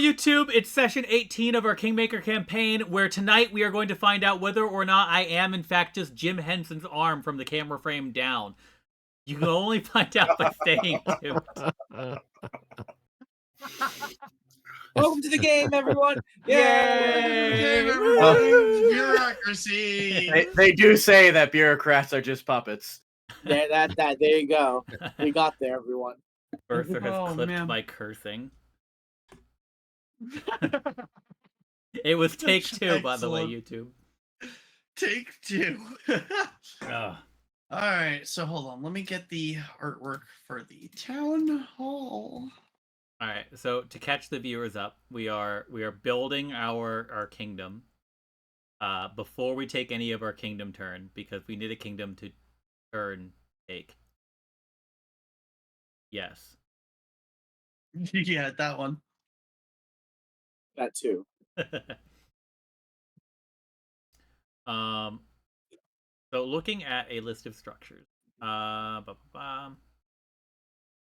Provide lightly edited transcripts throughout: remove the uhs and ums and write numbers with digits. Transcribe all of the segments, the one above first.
YouTube, it's session 18 of our Kingmaker campaign, where tonight we are going to find out whether or not I am, in fact, just Jim Henson's arm from the camera frame down. You can only find out by staying tuned. Welcome to the game, everyone! Yay! Bureaucracy! They do say that bureaucrats are just puppets. There you go. We got there, everyone. Bertha has clipped my cursing. It was take two, by the way, YouTube. Take two. Oh. All right, so hold on. Let me get the artwork for the town hall. All right, so to catch the viewers up, we are building our kingdom before we take any of our kingdom turn, because we need a kingdom to turn take. Yes. Yeah, that one. That too. So looking at a list of structures,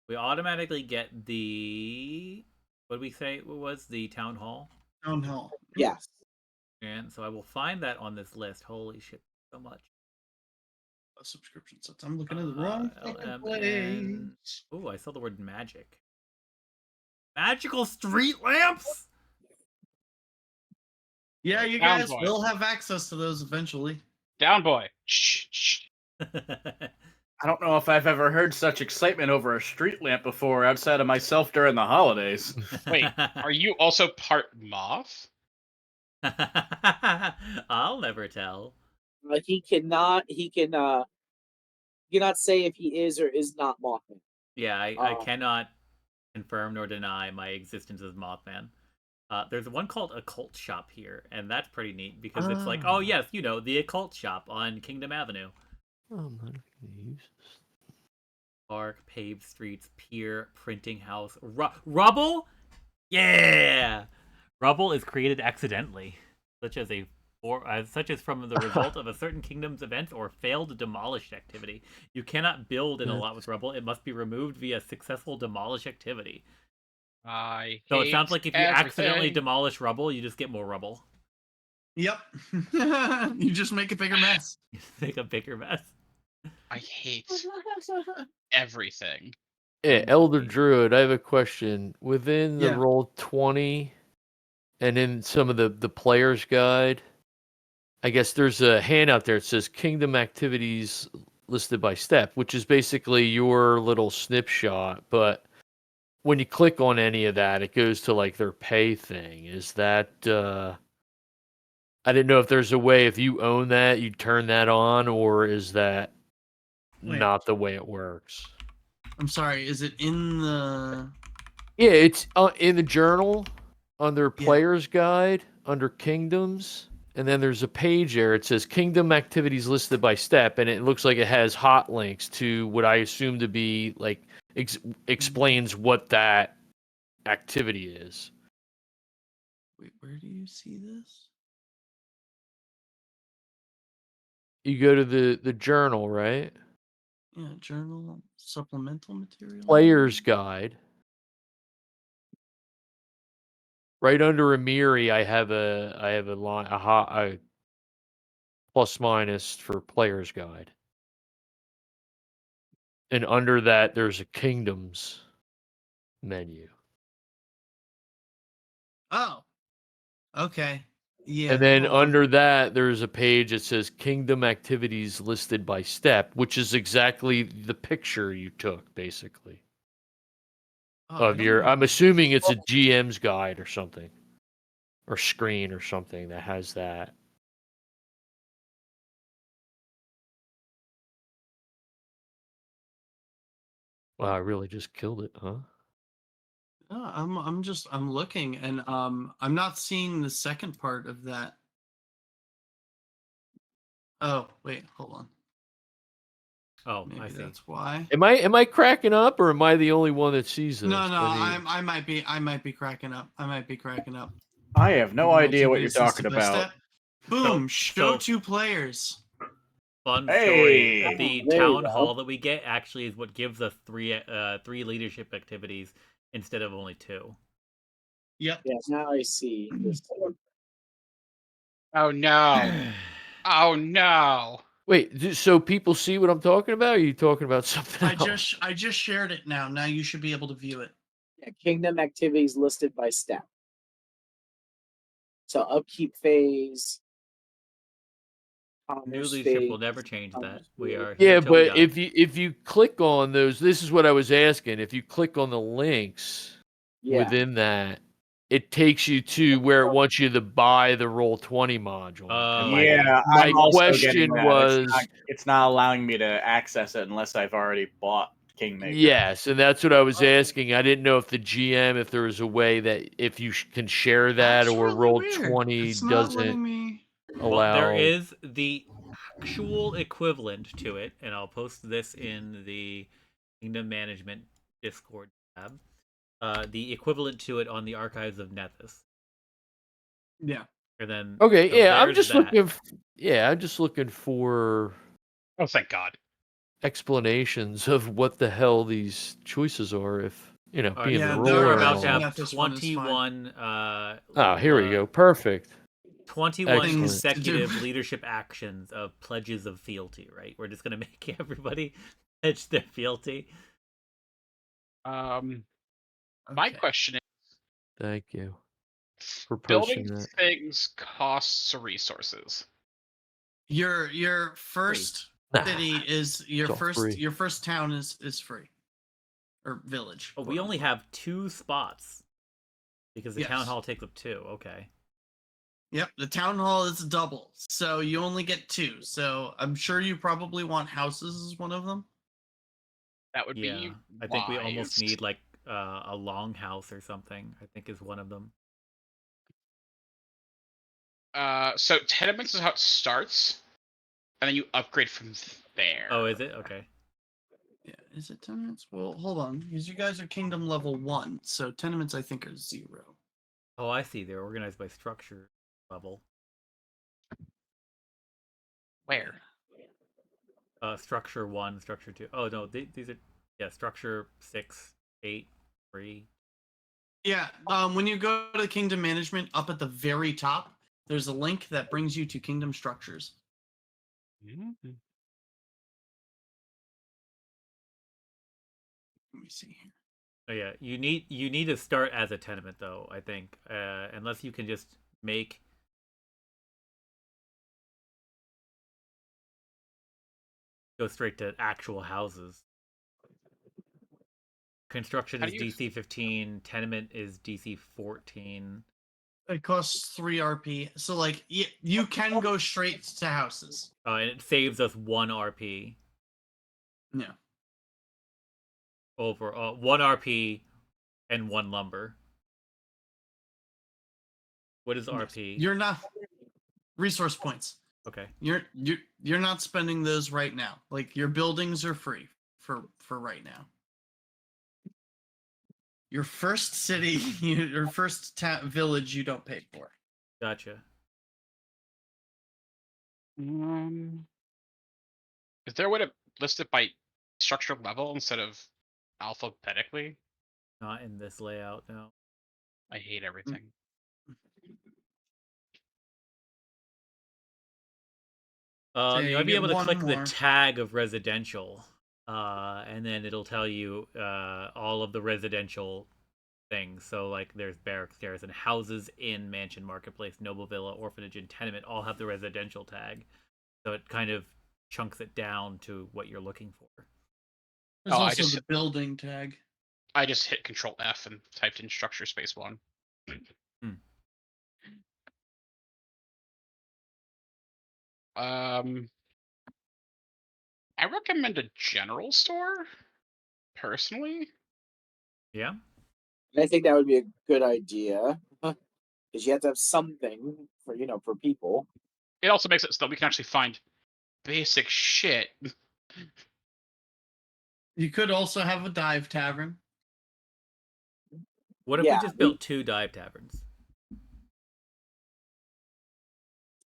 we automatically get the, what did we say it was, the town hall? Town hall. Yes. And so I will find that on this list. Holy shit, so much. Subscription sets. I'm looking at the wrong fucking place. Oh, I saw the word magic. Magical street lamps? Yeah, you Down guys boy. will have access to those eventually. Down boy. Shh. I don't know if I've ever heard such excitement over a street lamp before outside of myself during the holidays. Wait, are you also part moth? I'll never tell. He cannot say if he is or is not Mothman. Yeah, I cannot confirm nor deny my existence as Mothman. There's one called Occult Shop here, and that's pretty neat because it's like, oh yes, you know, the Occult Shop on Kingdom Avenue. Oh, I'm not gonna use this. Park, paved streets, pier, printing house, rubble? Yeah! Rubble is created accidentally, such as from the result of a certain kingdom's events or failed demolished activity. You cannot build in a lot with rubble. It must be removed via successful demolish activity. So it sounds like if you accidentally demolish rubble, you just get more rubble. Yep. You just make a bigger mess. You make a bigger mess. I hate everything. Yeah, Elder Druid, I have a question. Within the Roll20 and in some of the player's guide, I guess there's a handout there. It says Kingdom Activities listed by step, which is basically your little snapshot. But when you click on any of that, it goes to like their pay thing. Is that... I didn't know if there's a way, if you own that, you turn that on, or is that not the way it works? I'm sorry, is it in the... Yeah, it's in the journal, under Player's Guide, under Kingdoms, and then there's a page there. It says Kingdom Activities listed by step, and it looks like it has hot links to what I assume to be, like, explains what that activity is. Wait, where do you see this? You go to the journal, right? Yeah, journal, supplemental material. Player's Guide. Right under Amiri, I have a line, a plus minus for Player's Guide, and under that there's a Kingdoms menu. Oh, okay. Yeah. And then under that, there's a page that says Kingdom Activities listed by step, which is exactly the picture you took, basically. Of your, I'm assuming it's a GM's guide or something, or screen or something that has that. Wow, I really just killed it, huh? I'm looking, and I'm not seeing the second part of that. Oh, wait, hold on. Oh, maybe I see. That's why. Am I cracking up, or am I the only one that sees this? No, I might be cracking up. I have no idea what you're talking about. Boom! Show 2 players. Fun story. The town hall that we get actually is what gives us three leadership activities instead of only 2. Yep. Yes, now I see. This. Oh no. Oh no. Wait, so people see what I'm talking about? Or are you talking about something else? I just shared it now. Now you should be able to view it. Yeah, kingdom activities listed by step. So upkeep phase, New commerce leadership phase. will never change that. commerce We phase. are here Yeah, till we but die. if you click on those, this is what I was asking. If you click on the links Yeah. within that, it takes you to where it wants you to buy the Roll20 module. And Yeah, my I'm also getting question that. was, It's not allowing me to access it unless I've already bought Kingmaker. yes, and that's what I was asking. I didn't know if the GM, if there was a way that if you can share that, That's or really weird. Roll20 It's not doesn't letting me. Well, there allow. is the actual equivalent to it, and I'll post this in the Kingdom Management Discord tab. The equivalent to it on the Archives of Nethys. Yeah. And then Okay, so yeah, I'm there's just that. looking. I'm just looking for Oh, thank God. explanations of what the hell these choices are. If you know, All right, being Yeah, the the we're ruler and about Archives to all. of have Nethys one is fine. 21. Oh, here we go. Perfect. 21 Things to do. consecutive leadership actions of pledges of fealty. Right, we're just gonna make everybody pledge their fealty. My Okay. question is, Thank you for building posting that. things costs resources. Your first Nah, city is your it's all free. first town is free. Or village. Oh, we only quote-unquote. have 2 spots because the town Yes. hall takes up 2. Okay. Yep, the town hall is double, so you only get 2. So I'm sure you probably want houses as one of them. That would Yeah, be I think we almost wise. need like a longhouse or something. I think is one of them. So tenements is how it starts, and then you upgrade from there. Oh, is it? Okay. Yeah, is it tenements? Well, hold on, because you guys are kingdom level 1, so tenements I think are 0. Oh, I see. They're organized by structure level. Where? Structure 1, structure 2. Oh no, these are structure 6, 8, 3. Yeah, when you go to kingdom management, up at the very top, there's a link that brings you to kingdom structures. Mm-hmm. Let me see here. Oh yeah, you need to start as a tenement though. I think unless you can just make go straight to actual houses. Construction How is do you? DC 15. Tenement is DC 14. It costs 3 RP, so like you can go straight to houses. And it saves us 1 RP Yeah. over 1 RP and 1 lumber. What is RP? You're not resource points. Okay. You're not spending those right now. Like your buildings are free for right now. Your first city, your first village, you don't pay for. Gotcha. Is there a way to list it by structure level instead of alphabetically? Not in this layout, no. I hate everything. So You you might be get able to one click the more. tag of residential, and then it'll tell you all of the residential things. So, like, there's barracks, garrison, houses, inn, mansion, marketplace, noble villa, orphanage, and tenement all have the residential tag. So it kind of chunks it down to what you're looking for. There's Oh, also the building tag. I just hit Control F and typed in structure space 1. I recommend a general store, personally. Yeah. I think that would be a good idea because you have to have something for for people. It also makes it so that we can actually find basic shit. You could also have a dive tavern. What if we just built 2 dive taverns?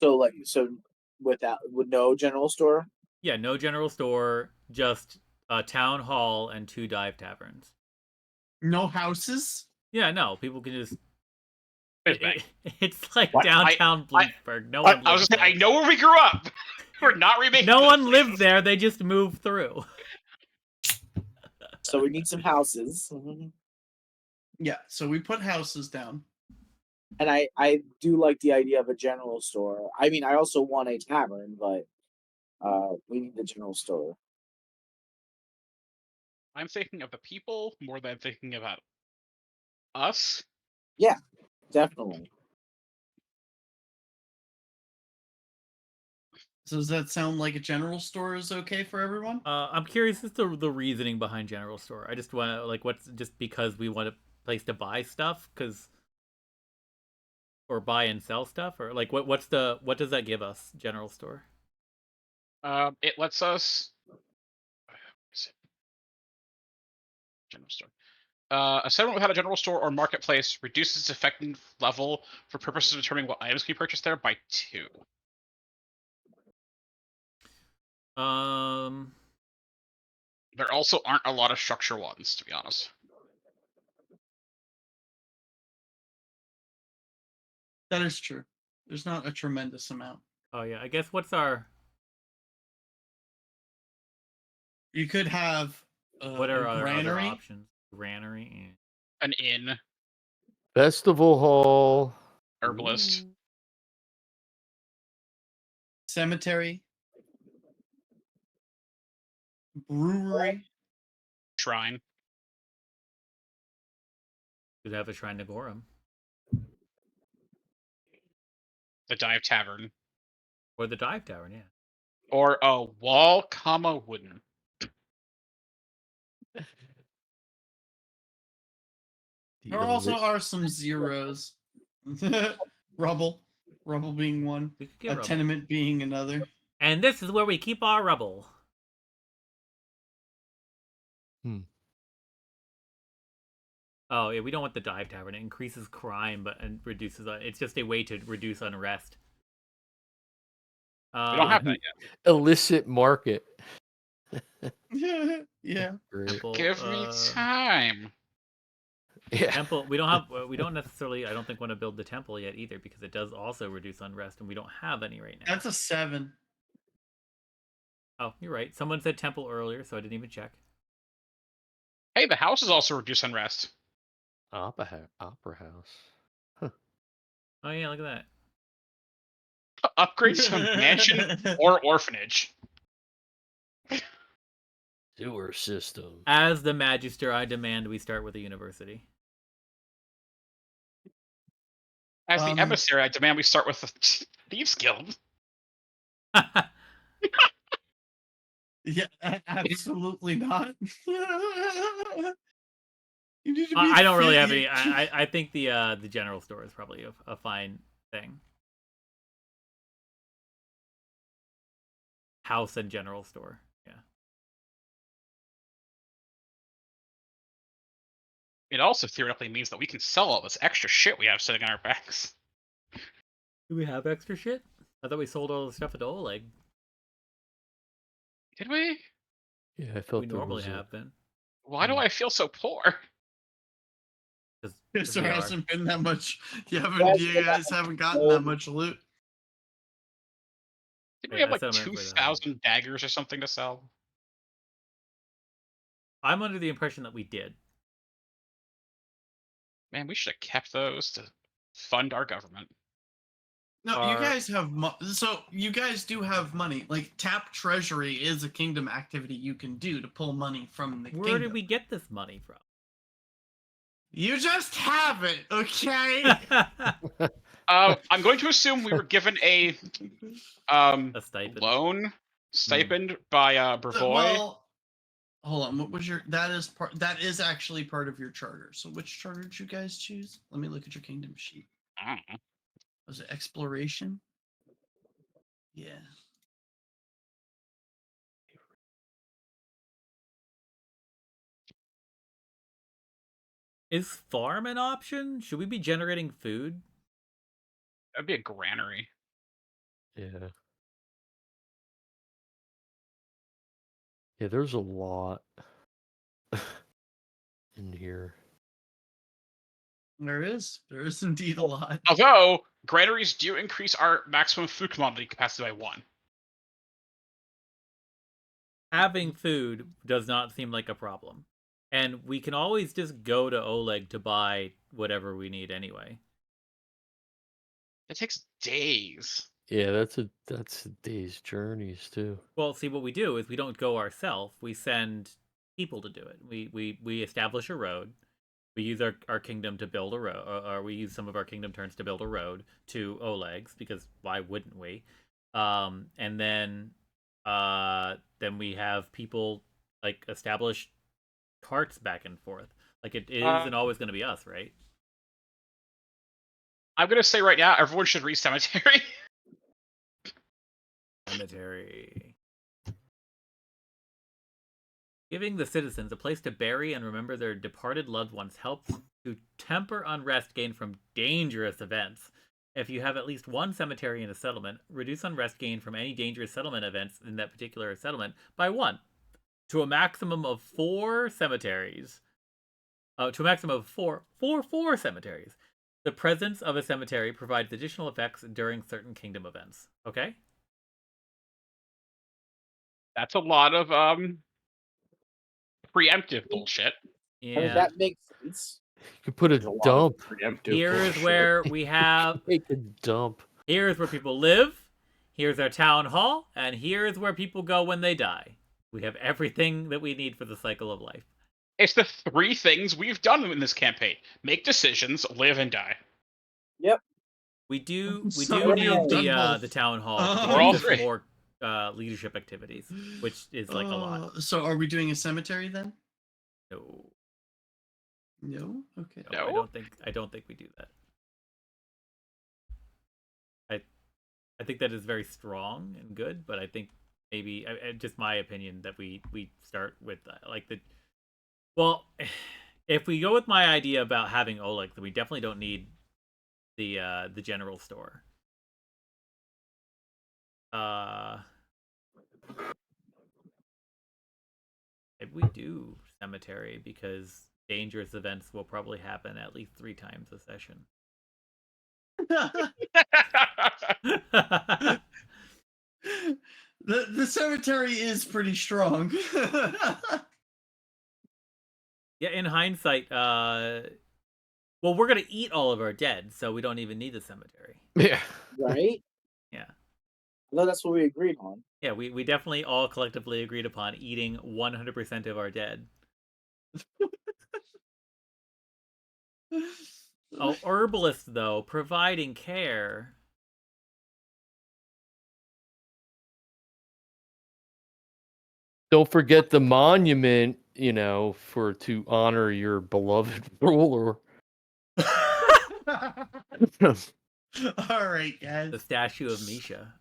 So with no general store. Yeah, no general store, just a town hall and 2 dive taverns. No houses. Yeah, no, people can just Where's Meg? It's like What? downtown I- Bloomsburg. No one I was lives gonna say, I there. know where we grew up. We're not remaking. No those one lives places. there. They just move through. So we need some houses. Yeah, so we put houses down. And I do like the idea of a general store. I mean, I also want a tavern, but we need the general store. I'm thinking of the people more than thinking about us. Yeah, definitely. So does that sound like a general store is okay for everyone? I'm curious as to the reasoning behind general store. I just want to like what's just because we want a place to buy stuff, or buy and sell stuff, or like what does that give us? General store. It lets us. General store. A settlement without a general store or marketplace reduces its effective level for purposes of determining what items can be purchased there by 2. There also aren't a lot of structure ones, to be honest. That is true. There's not a tremendous amount. Oh yeah, I guess what's our You could have what are a our other granary. options? Granary An inn, Festival hall. herbalist, Ooh. Cemetery, brewery. shrine. could have a shrine to Gorum The dive tavern, or the dive tavern. Yeah. or a wall, comma wooden. There also are some zeros. Rubble being one. We could A get rubble. tenement being another. And this is where we keep our rubble. Oh yeah, we don't want the dive tavern. It increases crime, and reduces. It's just a way to reduce unrest. We don't have that yet. Illicit market. Yeah. Great. Temple, Give me time. Yeah. Temple. We don't have. We don't necessarily. I don't think want to build the temple yet either, because it does also reduce unrest, and we don't have any right now. That's a 7. Oh, you're right. Someone said temple earlier, so I didn't even check. Hey, the houses also reduce unrest. Opera house. Oh yeah, look at that. Upgrades to mansion or orphanage. Sewer system. As the Magister, I demand we start with a university. As the emissary, I demand we start with the Thieves Guild. Yeah, absolutely not. You need to be I don't really have fit- any. I think the general store is probably a fine thing. House and general store. Yeah. It also theoretically means that we can sell all this extra shit we have sitting on our backs. Do we have extra shit? I thought we sold all the stuff at Oleg. Did we? Yeah, I felt We there normally was have been. Why do I feel so poor? Because there we are. hasn't been that much. You Yes, guys haven't gotten that much loot. Didn't we Yeah, have like I said I'm gonna play that. 2,000 daggers or something to sell? I'm under the impression that we did. Man, we should have kept those to fund our government. No, Are- you guys have so you guys do have money. Like tap treasury is a kingdom activity you can do to pull money from the Where kingdom. did we get this money from? You just have it, okay? I'm going to assume we were given a A stipend. loan stipend by Brevoy. Well, hold on. What was your? That is actually part of your charter. So which charter did you guys choose? Let me look at your kingdom sheet. I don't know. Was it exploration? Yeah. Is farm an option? Should we be generating food? That'd be a granary. Yeah. Yeah, there's a lot in here. There is indeed a lot. Although granaries do increase our maximum food commodity capacity by 1. Having food does not seem like a problem. And we can always just go to Oleg to buy whatever we need anyway. It takes days. Yeah, that's a day's journeys too. Well, see, what we do is we don't go ourselves. We send people to do it. We establish a road. We use our kingdom to build a road, or we use some of our kingdom turns to build a road to Oleg's, because why wouldn't we? And then we have people like establish carts back and forth. Like it isn't always going to be us, right? I'm gonna say right now, everyone should read cemetery. Cemetery. Giving the citizens a place to bury and remember their departed loved ones helps to temper unrest gained from dangerous events. If you have at least one cemetery in a settlement, reduce unrest gained from any dangerous settlement events in that particular settlement by 1 to a maximum of 4 cemeteries. To a maximum of four cemeteries. The presence of a cemetery provides additional effects during certain kingdom events. Okay? That's a lot of preemptive bullshit. Yeah. I mean, that makes sense. You could put a There's a lot of dump. preemptive Here's bullshit. where we have. Make a dump. Here's where people live. Here's our town hall, and here's where people go when they die. We have everything that we need for the cycle of life. It's the 3 things we've done in this campaign: make decisions, live, and die. Yep. We do So need we've done the both. town hall We're all to three. give us more leadership activities, which is like a lot. So are we doing a cemetery then? No, No. Okay. no, No? I don't think we do that. I think that is very strong and good, but I think maybe just my opinion that we start with like the. Well, if we go with my idea about having Oleg, then we definitely don't need the general store. Maybe we do cemetery because dangerous events will probably happen at least 3 times a session. The cemetery is pretty strong. Yeah, in hindsight, well, we're gonna eat all of our dead, so we don't even need the cemetery. Yeah. Right? Yeah. No, that's what we agreed on. Yeah, we definitely all collectively agreed upon eating 100% of our dead. Oh, herbalist though, providing care. Don't forget the monument, to honor your beloved ruler. All right, guys. The statue of Misha.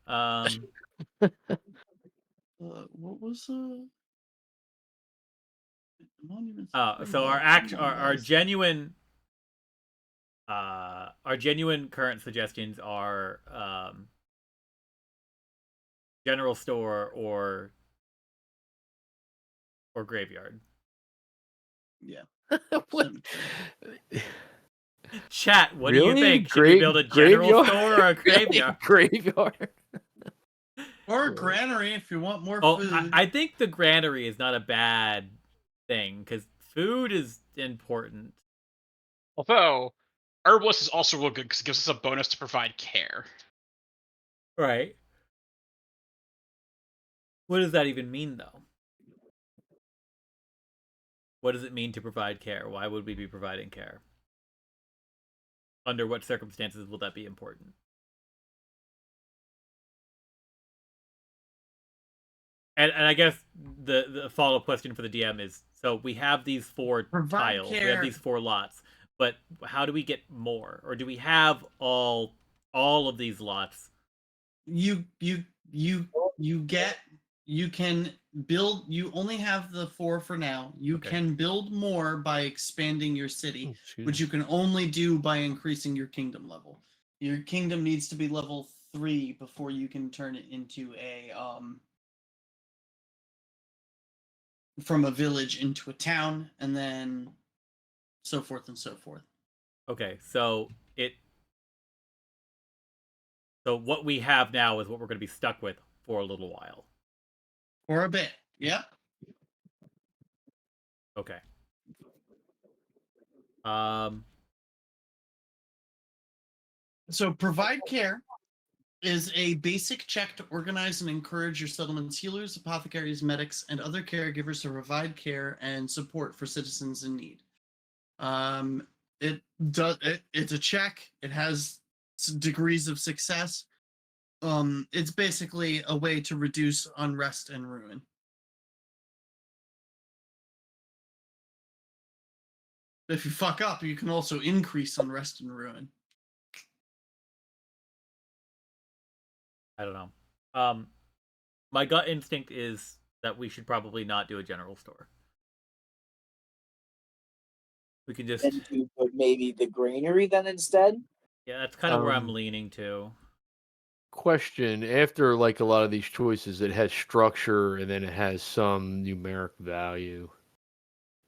What was monuments? So our genuine current suggestions are general store or graveyard. Yeah. What? Chat, what do you Really? think? Should we build a general Graveyard? store or a graveyard? Graveyard. Or a granary if you want more Oh, food. I think the granary is not a bad thing because food is important. Although, herbalist is also real good because it gives us a bonus to provide care. Right. What does that even mean, though? What does it mean to provide care? Why would we be providing care? Under what circumstances will that be important? And I guess the follow-up question for the DM is, so we have these 4 Provide tiles, we have care. these 4 lots, but how do we get more? Or do we have all of these lots? You can build. You only have the 4 for now. You Okay. can build more by expanding your city, Oh, excuse which me. you can only do by increasing your kingdom level. Your kingdom needs to be level 3 before you can turn it into a from a village into a town, and then so forth and so forth. Okay, so what we have now is what we're going to be stuck with for a little while. For a bit. Yeah. Okay. Um. So provide care is a basic check to organize and encourage your settlement's healers, apothecaries, medics, and other caregivers to provide care and support for citizens in need. It's a check. It has degrees of success. It's basically a way to reduce unrest and ruin. If you fuck up, you can also increase unrest and ruin. I don't know. My gut instinct is that we should probably not do a general store. We can just Then do maybe the granary then instead. yeah, that's kind of where I'm leaning to. Question: after like a lot of these choices, it has structure and then it has some numeric value.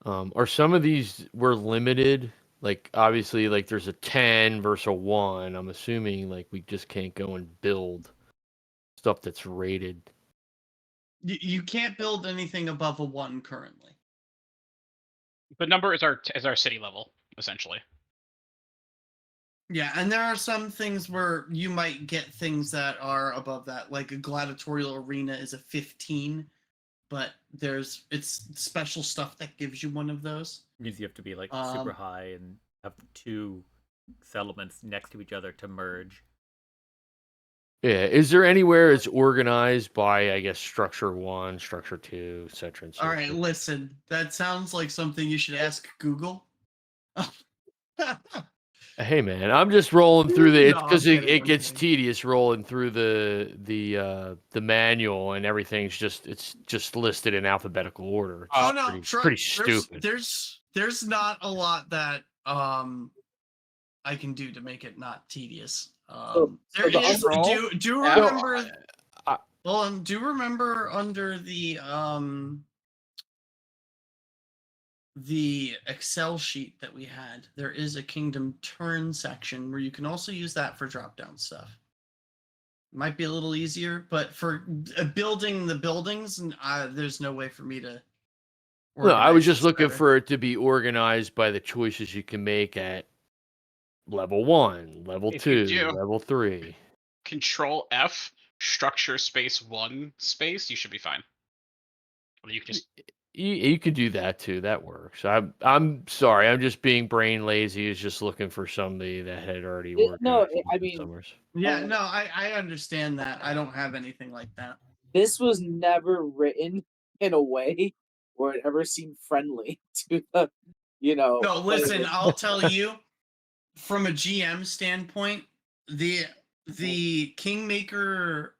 Are some of these were limited? Like obviously, like there's a 10 versus a 1. I'm assuming like we just can't go and build stuff that's rated. You can't build anything above a 1 currently. The number is our city level, essentially. Yeah, and there are some things where you might get things that are above that, like a gladiatorial arena is a 15, but it's special stuff that gives you one of those. Means you have to be like super high and have two settlements next to each other to merge. Yeah. Is there anywhere it's organized by, I guess, structure 1, structure 2, etc. All right, listen. That sounds like something you should ask Google. Hey man, I'm just rolling through the No, because I'm kidding, it I'm gets kidding. tedious rolling through the manual and everything's just listed in alphabetical order. It's Oh no, pretty stupid. There's not a lot that I can do to make it not tedious. So There the is Control do F. remember I- well, do remember under the Excel sheet that we had, there is a kingdom turn section where you can also use that for drop down stuff. Might be a little easier, but for building the buildings, there's no way for me to. No, I was organize just this looking better. for it to be organized by the choices you can make at level 1, level If you 2, do- level 3. Control F, structure space 1 space, you should be fine. Or you can just You could do that too. That works. I'm sorry. I'm just being brain lazy. Is just looking for somebody that had already No, organized I it mean, somewhere. Yeah, no, I understand that. I don't have anything like that. this was never written in a way where it ever seemed friendly to the, No, players. listen, I'll tell you, from a GM standpoint, the Kingmaker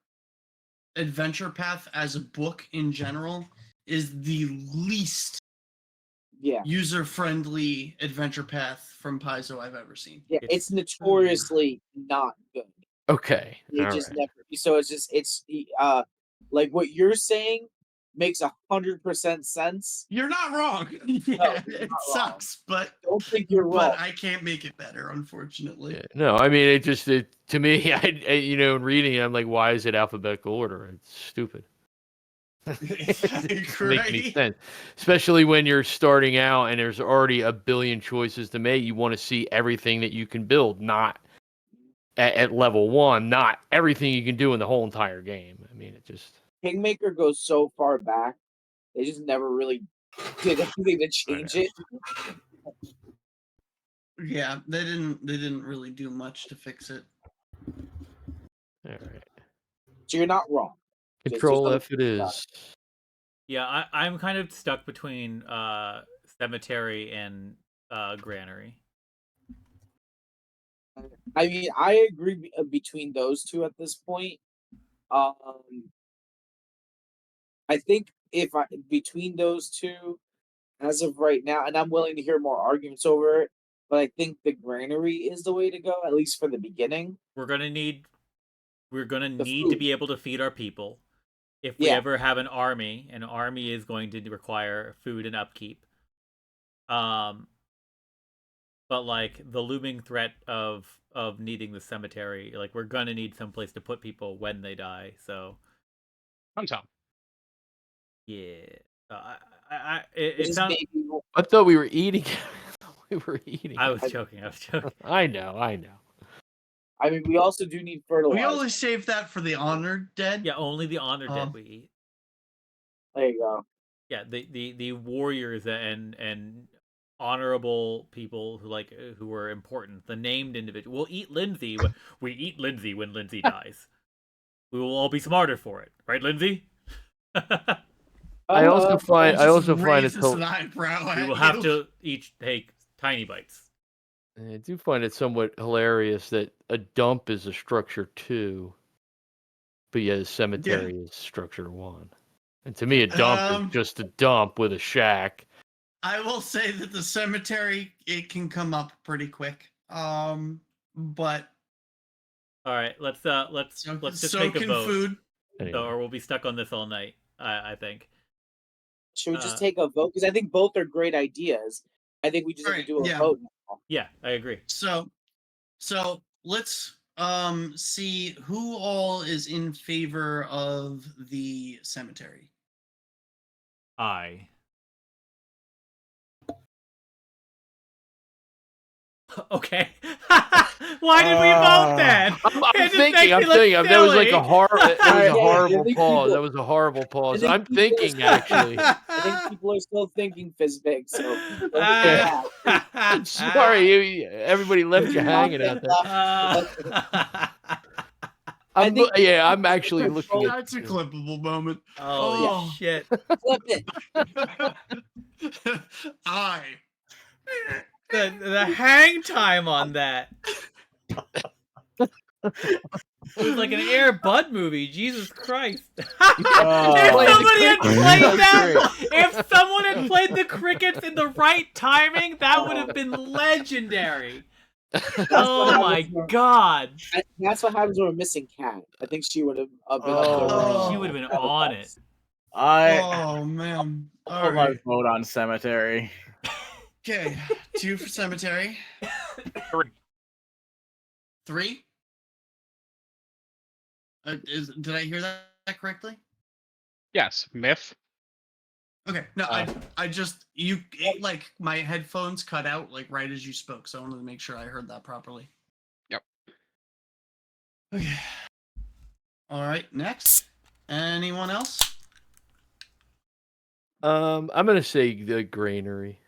adventure path as a book in general is the least Yeah, user-friendly adventure path from Paizo I've ever seen. yeah, it's notoriously not good. Okay. It All just right. never. So it's like what you're saying makes 100% sense. You're not wrong. No, Yeah, you're it not wrong. sucks, but Don't think you're wrong. I can't make it better, unfortunately. Yeah, no, I mean to me, in reading it, I'm like, why is it alphabetical order? It's stupid. It doesn't make any Right? sense, especially when you're starting out and there's already a billion choices to make. You want to see everything that you can build, not at level 1, not everything you can do in the whole entire game. I mean, it just. Kingmaker goes so far back, they just never really did anything to change it. Yeah, they didn't really do much to fix it. All right. So you're not wrong. Control other F it things about is. Yeah, I'm kind of stuck between cemetery and granary. I mean, I agree between those two at this point. I think if I between those two, as of right now, and I'm willing to hear more arguments over it, but I think the granary is the way to go, at least for the beginning. We're gonna need to food. be able to feed our people. If we Yeah. ever have an army is going to require food and upkeep. But but like the looming threat of needing the cemetery, like we're gonna need someplace to put people when they die. So Hometown. yeah, it Just sounds. maybe I thought we were eating. We were eating. I was joking. I was joking. I know. I mean, we also do need fertilizer. We always save that for the honored dead. Yeah, only the honored dead we eat. There you go. Yeah, the warriors and honorable people who were important, the named individual. We'll eat Lindsay. We eat Lindsay when Lindsay dies. We will all be smarter for it, right, Lindsay? I also find it an eyebrow. We will have to each take tiny bites. I do find it somewhat hilarious that a dump is a structure 2, but yet a cemetery is structure 1. And to me, a dump is just a dump with a shack. I will say that the cemetery, it can come up pretty quick. But all right, let's just so take a can vote. food. Anyway. So, or we'll be stuck on this all night. I think. Should we just take a vote? Because I think both are great ideas. I think we just have to do a vote now. Yeah, I agree. So let's see who all is in favor of the cemetery. I. Okay. Why did we vote then? I'm thinking. There was like a horrible pause. That was a horrible pause. I'm thinking actually. I think people are still thinking Fizzbig. So I'm sorry, everybody left you hanging out there. I'm actually looking. That's a clippable moment. Oh shit! Flip it. The hang time on that. It was like an Air Bud movie. Jesus Christ! If someone had played the crickets in the right timing, that would have been legendary. Oh my god! That's what happens when we're missing Cat. I think she would have she would have been on it. Oh man! All right. Vote on cemetery. Okay, 2 for cemetery. 3. Did I hear that correctly? Yes, myth. Okay, no, like my headphones cut out like right as you spoke, so I wanted to make sure I heard that properly. Yep. Okay. All right, next. Anyone else? I'm gonna say the granary.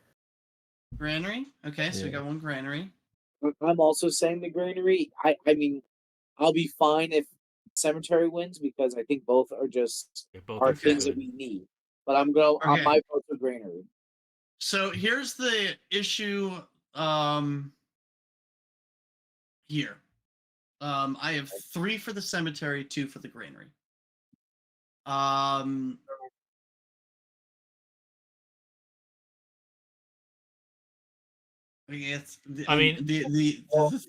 Granary. Okay, so we got one granary. I'm also saying the granary. I mean, I'll be fine if cemetery wins because I think both are just things that we need. But I'm going on my vote for granary. So here's the issue. Here, I have 3 for the cemetery, 2 for the granary. The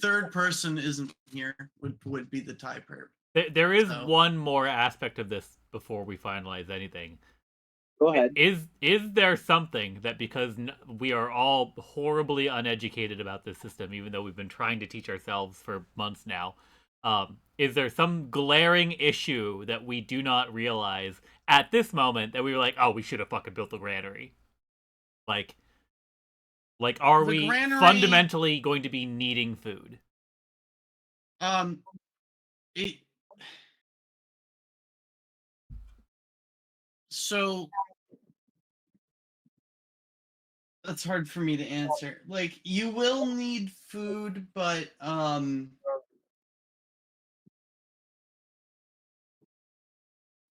third person isn't here would be the tiebreaker. There is one more aspect of this before we finalize anything. Go ahead. Is there something that because we are all horribly uneducated about this system, even though we've been trying to teach ourselves for months now, is there some glaring issue that we do not realize at this moment that we were like, oh, we should have fucking built the granary? Like, are we fundamentally going to be needing food? So that's hard for me to answer. Like, you will need food, but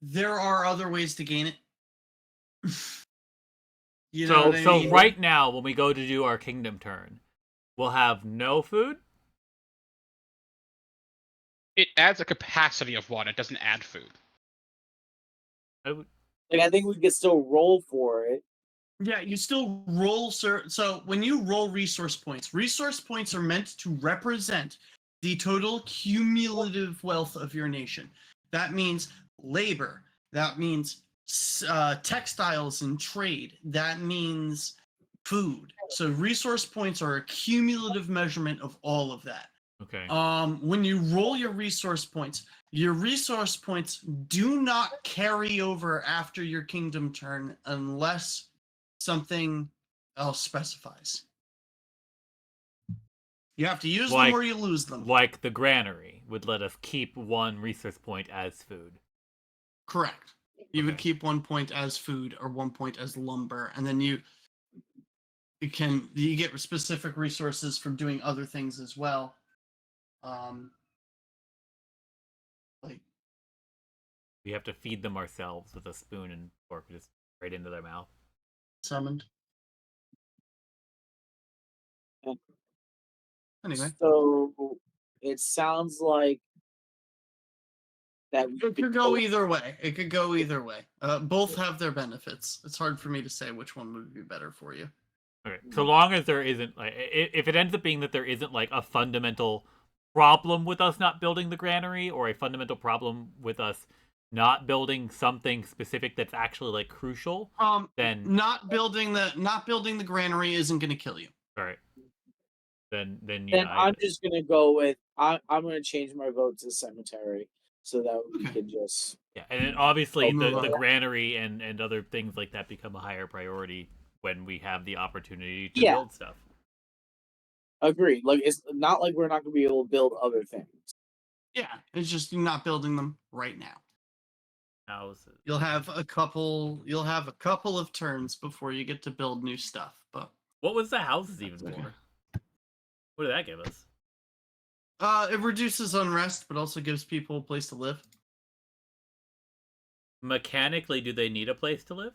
there are other ways to gain it. You know what I mean? Right now, when we go to do our kingdom turn, we'll have no food? It adds a capacity of 1. It doesn't add food. I think we could still roll for it. Yeah, you still roll, sir. So when you roll resource points are meant to represent the total cumulative wealth of your nation. That means labor. That means textiles and trade. That means food. So resource points are a cumulative measurement of all of that. Okay. When you roll your resource points do not carry over after your kingdom turn unless something else specifies. You have to use them or you lose them. Like the granary would let us keep 1 resource point as food. Correct. You would keep 1 point as food or 1 point as lumber, and then you get specific resources from doing other things as well. Like we have to feed them ourselves with a spoon and fork just right into their mouth. Summoned. Anyway. So it sounds like that it could go either way. It could go either way. Both have their benefits. It's hard for me to say which one would be better for you. Okay. So long as there isn't like, if it ends up being that there isn't like a fundamental problem with us not building the granary, or a fundamental problem with us not building something specific that's actually like crucial, then not building the granary isn't going to kill you. All right. Then I'm just gonna go with I'm gonna change my vote to cemetery so that we can just and then obviously the granary and other things like that become a higher priority when we have the opportunity to build stuff. Agreed. Like it's not like we're not gonna be able to build other things. Yeah, it's just you're not building them right now. Houses. You'll have a couple of turns before you get to build new stuff. But what was the houses even for? What did that give us? It reduces unrest, but also gives people a place to live. Mechanically, do they need a place to live?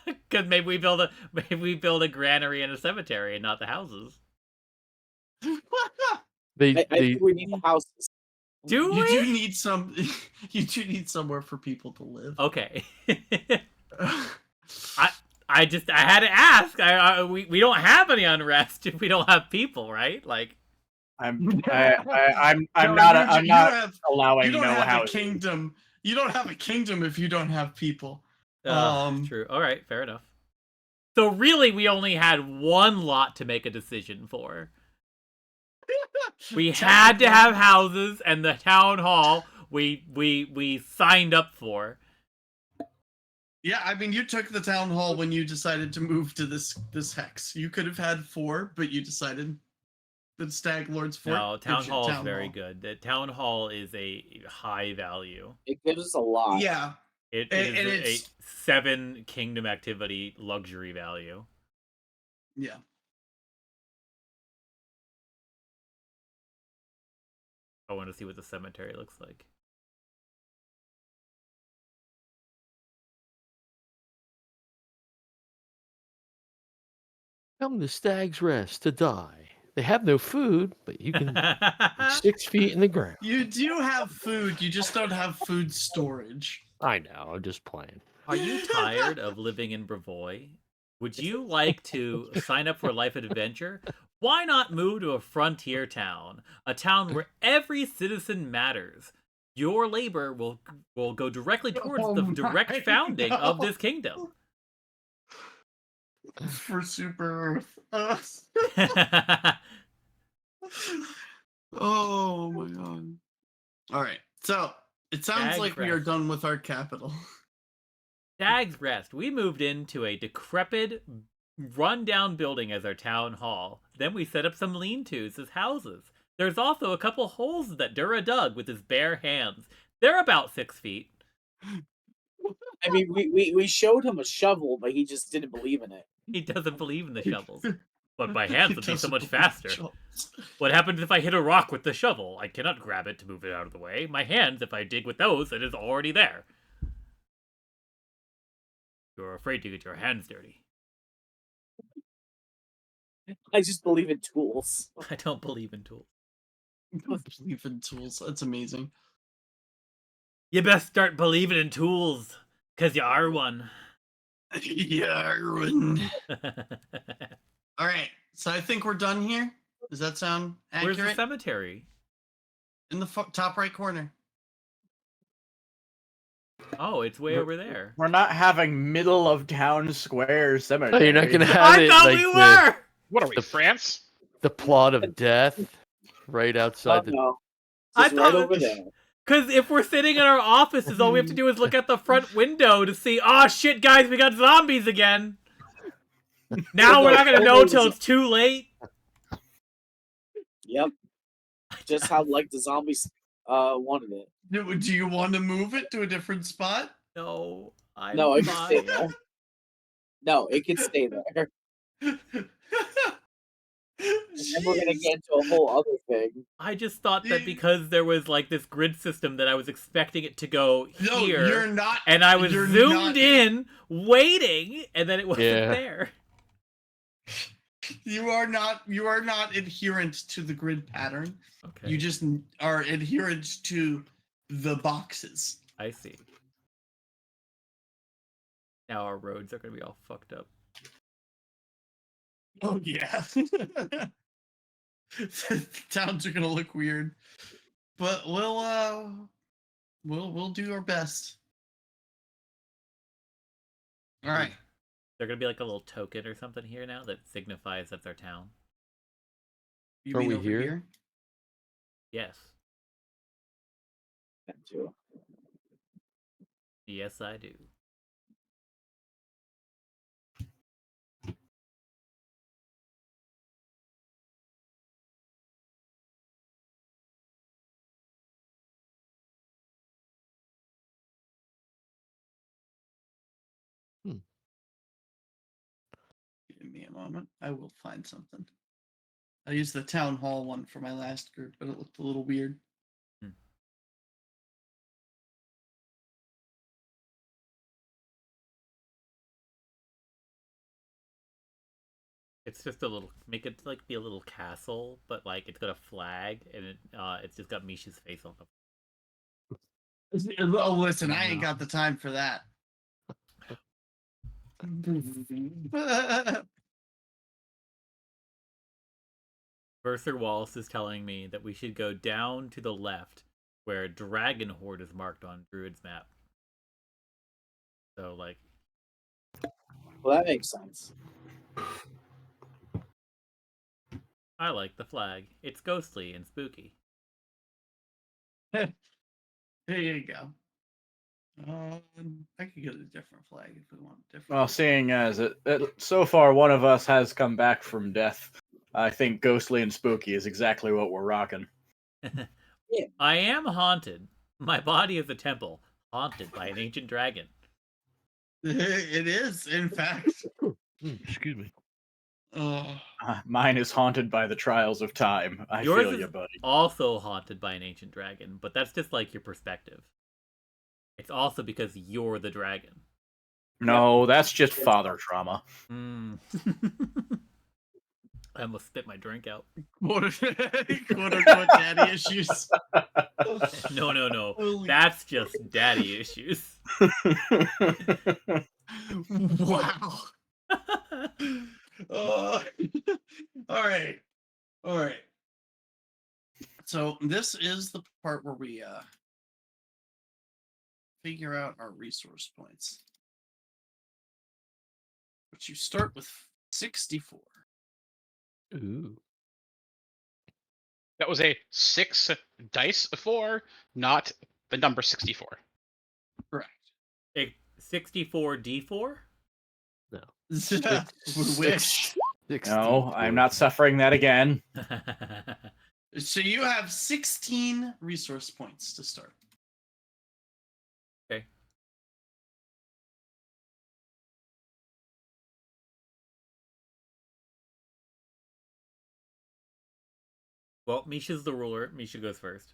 Because maybe we build a granary and a cemetery and not the houses. I think we need the houses. Do we? You do need some. You do need somewhere for people to live. Okay. I had to ask. We don't have any unrest if we don't have people, right? Like, I'm not allowing no house. Kingdom. You don't have a kingdom if you don't have people. True. All right, fair enough. So really, we only had 1 lot to make a decision for. We had to have houses, and the town hall we signed up for. Yeah, I mean, you took the town hall when you decided to move to this hex. You could have had 4, but you decided the Stag Lord's Fort. No, town hall is very good. The town hall is a high value. It gives us a lot. Yeah. It is a 7 kingdom activity luxury value. Yeah. I want to see what the cemetery looks like. Come to Stag's Rest to die. They have no food, but you can 6 feet in the ground. You do have food, you just don't have food storage. I know, I'm just playing. Are you tired of living in Brevoy? Would you like to sign up for a life adventure? Why not move to a frontier town? A town where every citizen matters. Your labor will go directly towards the direct founding of this kingdom. For Super Earth. Oh my god. Alright, so it sounds like we are done with our capital. Stag's Rest. We moved into a decrepit, run-down building as our town hall. Then we set up some lean-tos as houses. There's also a couple holes that Dura dug with his bare hands. They're about 6 feet. I mean, we showed him a shovel, but he just didn't believe in it. He doesn't believe in the shovels. But my hands would be so much faster. What happens if I hit a rock with the shovel? I cannot grab it to move it out of the way. My hands, if I dig with those, it is already there. You're afraid to get your hands dirty. I just believe in tools. I don't believe in tools. I don't believe in tools. That's amazing. You best start believing in tools, because you are one. You are one. Alright, so I think we're done here. Does that sound accurate? Where's the cemetery? In the top right corner. Oh, it's way over there. We're not having middle of town square cemetery. Oh, you're not gonna have I it thought like we were. What are we, France? the plot of death right outside the. No, I just right thought- over there. Because if we're sitting in our offices, all we have to do is look at the front window to see, oh shit, guys, we got zombies again. Now we're not going to know till it's too late. Yep. Just how like the zombies wanted it. Do you want to move it to a different spot? No, No, it can stay there. No, it can stay there. And then we're gonna get into a whole other thing. I just thought that because there was like this grid system that I was expecting it to go No, here. you're not. And I was you're zoomed not- in, waiting, and then it wasn't Yeah. there. You are not adherent to the grid pattern. Okay, You just are adherent to the boxes. I see. Now our roads are going to be all fucked up. Oh yeah. Towns are gonna look weird. But we'll do our best. Alright. They're going to be like a little token or something here now that signifies that's our town. You Are mean we over here? Yes. That too. Yes, I do. Give me a moment. I will find something. I used the town hall one for my last group, but it looked a little weird. It's just a little, make it like be a little castle, but like it's got a flag and it's just got Misha's face on it. Oh, listen, I ain't got the time for that. Mercer Wallace is telling me that we should go down to the left where Dragon Horde is marked on Druid's map. So like, Well, that makes sense. I like the flag. It's ghostly and spooky. There you go. I could get a different flag if we want a different. Well, seeing as it so far one of us has come back from death, I think ghostly and spooky is exactly what we're rocking. I am haunted. My body is a temple, haunted by an ancient dragon. It is, in fact. Excuse me. Mine is haunted by the trials of time. I Yours feel is you, buddy. also haunted by an ancient dragon, but that's just like your perspective. It's also because you're the dragon. No, that's just father trauma. I almost spit my drink out. Quote unquote daddy issues. No. Holy- That's just daddy issues. Wow. All right. So this is the part where we figure out our resource points. But you start with 64. Ooh. That was a 6 dice 4, not the number 64. Correct. A 64d4? We wish. No, I'm not suffering that again. So you have 16 resource points to start. Okay. Well, Misha's the ruler. Misha goes first.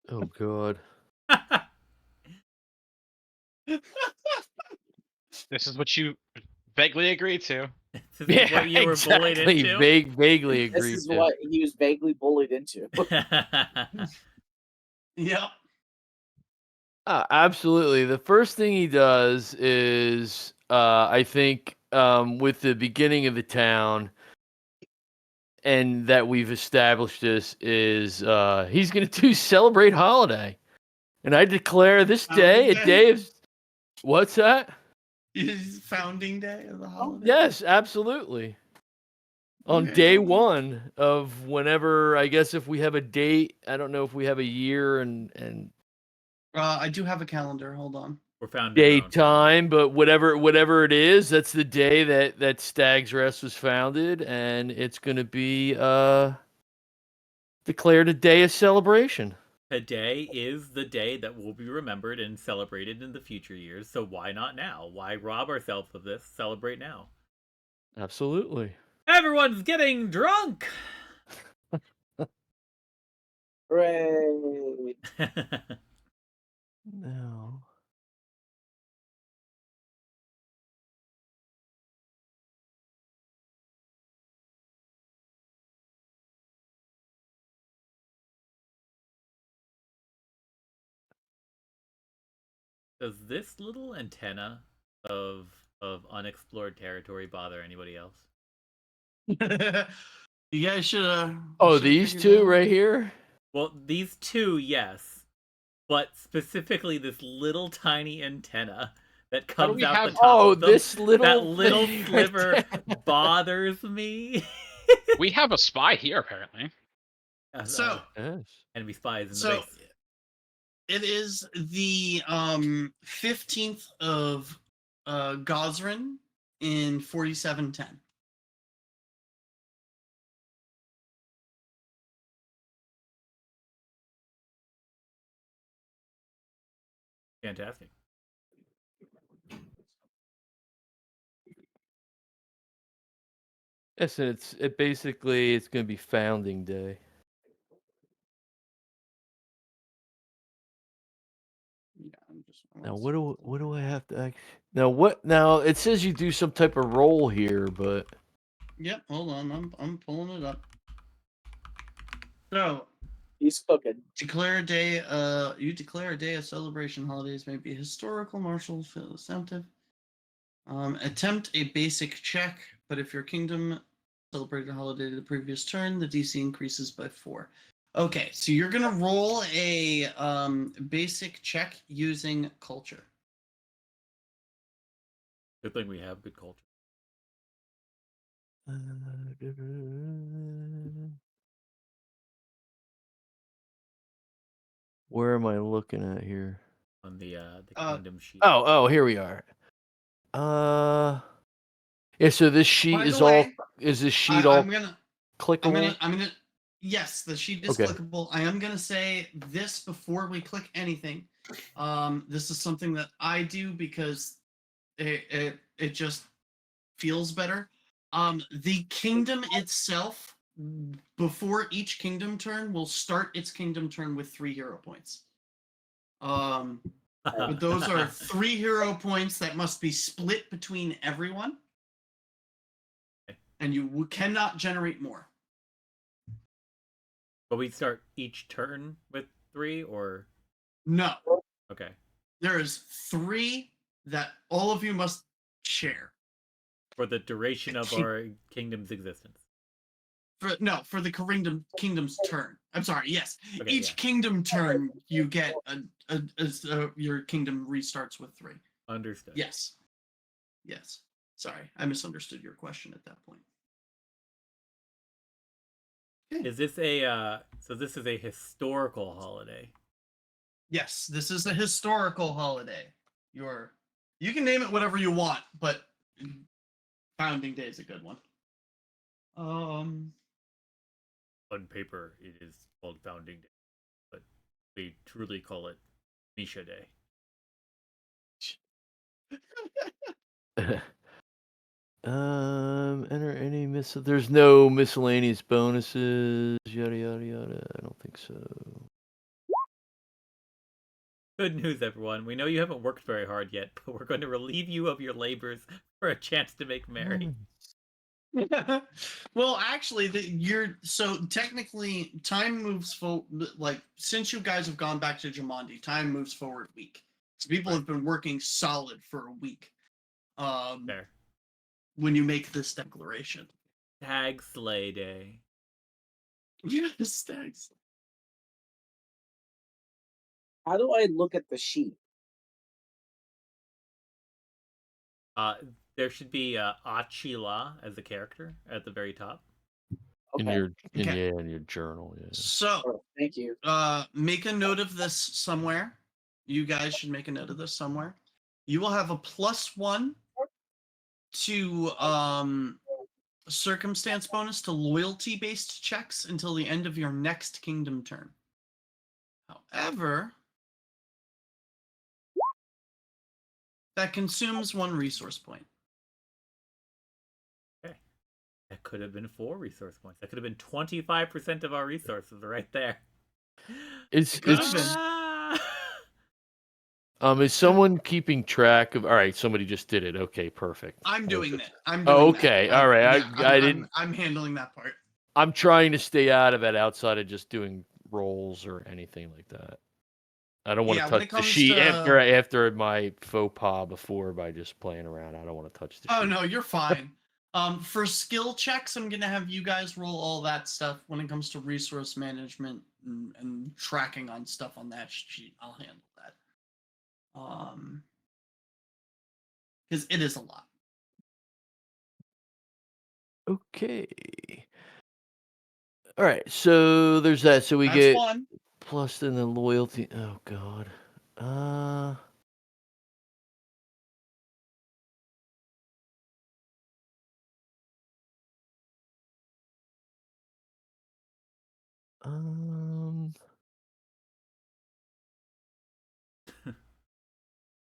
Oh god. This is what you vaguely agreed to. This is what you were bullied into? Vaguely This agreed is to. what he was vaguely bullied into. Yep. Absolutely. The first thing he does is, I think, with the beginning of the town, and that we've established this, is he's going to do celebrate holiday. And I declare this day a day of. What's that? Is founding day of the holiday? Yes, absolutely. On Okay, day well, one of whenever, I guess if we have a date, I don't know if we have a year and I do have a calendar. Hold on. We're founding daytime, but whatever it is, that's the day that Stag's Rest was founded, and it's going to be declared a day of celebration. Today is the day that will be remembered and celebrated in the future years, so why not now? Why rob ourselves of this? Celebrate now. Absolutely. Everyone's getting drunk! Hooray! No. Does this little antenna of unexplored territory bother anybody else? You guys should have. Oh, these two right here? Well, these two, yes. But specifically this little tiny antenna that comes out the top Oh, of them, this little that little thing sliver right there. bothers me. We have a spy here, apparently. So, Yes. enemy spies in the so base. it is the 15th of Gosrin in 4710. Fantastic. Yes, and it's basically it's going to be founding day. Yeah, I'm just. Now what do I have to now what now it says you do some type of roll here, but Yep, hold on. I'm pulling it up. So, He's cooking. declare a day. You declare a day of celebration. Holidays may be historical, martial, festive. Attempt a basic check, but if your kingdom celebrated a holiday the previous turn, the DC increases by 4. Okay, so you're gonna roll a basic check using culture. Good thing we have good culture. where am I looking at here? On the kingdom sheet. Oh, here we are. Yeah, so this sheet By the is way, is this sheet I'm all gonna clickable? I'm gonna yes, the sheet is Okay. clickable. I am gonna say this before we click anything. This is something that I do because it just feels better. The kingdom itself, before each kingdom turn, will start its kingdom turn with 3 hero points. But those are 3 hero points that must be split between everyone. And you cannot generate more. But we start each turn with 3, or No. okay. There is 3 that all of you must share. For the duration of our kingdom's existence. For the kingdom's turn. I'm sorry. Yes, Okay, each kingdom turn you get your kingdom restarts with 3. Understood. Yes. Sorry, I misunderstood your question at that point. Is this a so this is a historical holiday? Yes, this is a historical holiday. You can name it whatever you want, but Founding Day is a good one. On paper, it is called Founding Day, but we truly call it Misha Day. Enter any there's no miscellaneous bonuses, yada yada yada. I don't think so. Good news, everyone. We know you haven't worked very hard yet, but we're going to relieve you of your labors for a chance to make merry. Well, actually, so technically time moves forward. Like, since you guys have gone back to Jumanji, time moves forward a week. So people have been working solid for a week. Fair. When you make this declaration. Tag Slay Day. Yes, thanks. How do I look at the sheet? There should be Achila as a character at the very top. Okay. In your journal. Yeah. So, thank you. Make a note of this somewhere. You guys should make a note of this somewhere. You will have a +1 to circumstance bonus to loyalty-based checks until the end of your next kingdom turn. However, that consumes 1 resource point. Okay. That could have been 4 resource points. That could have been 25% of our resources right there. Is It's someone keeping track of? All right, somebody just did it. Okay, perfect. I'm doing that. Okay, all right. I didn't. I'm handling that part. I'm trying to stay out of it outside of just doing rolls or anything like that. I don't want to touch the sheet after my faux pas before by just playing around. I don't want to touch the sheet. Oh no, you're fine. For skill checks, I'm gonna have you guys roll all that stuff. When it comes to resource management and tracking on stuff on that sheet, I'll handle that. Because it is a lot. Okay. All right, so there's that. So That's get 1. plus then the loyalty. Oh God.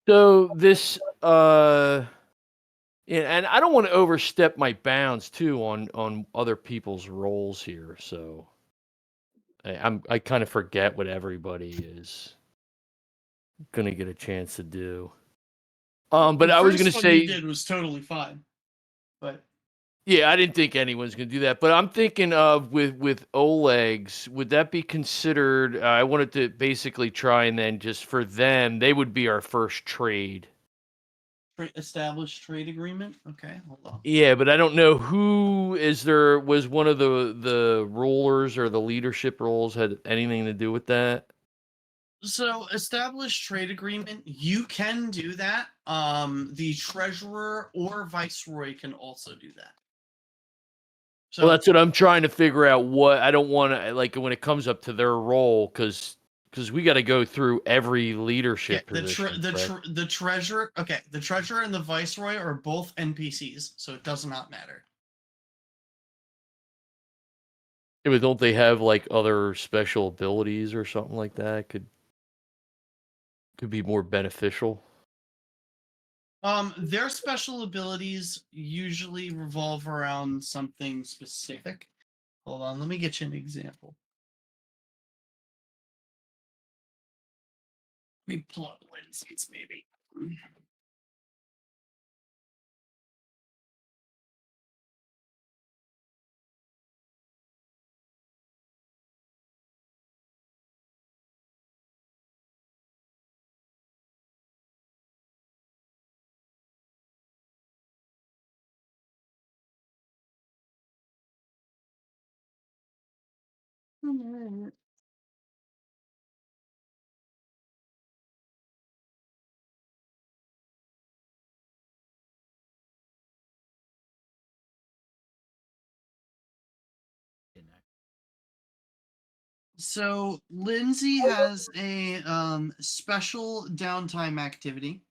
So this yeah, and I don't want to overstep my bounds too on other people's roles here. So I kind of forget what everybody is gonna get a chance to do. But I was gonna say you did was totally fine, but yeah, I didn't think anyone's gonna do that. But I'm thinking of with Oleg's, would that be considered? I wanted to basically try and then just for them, they would be our first trade. Established trade agreement. Okay, hold on. Yeah, but I don't know who was one of the rulers or the leadership roles had anything to do with that. So established trade agreement, you can do that. The treasurer or viceroy can also do that. So well, that's what I'm trying to figure out. What I don't want to like when it comes up to their role, because we got to go through every leadership position. The treasurer. Okay, the treasurer and the viceroy are both NPCs, so it does not matter. Yeah, but don't they have like other special abilities or something like that? Could be more beneficial. Their special abilities usually revolve around something specific. Hold on, let me get you an example. Let me pull up Lindsay's maybe. So Lindsay has a special downtime activity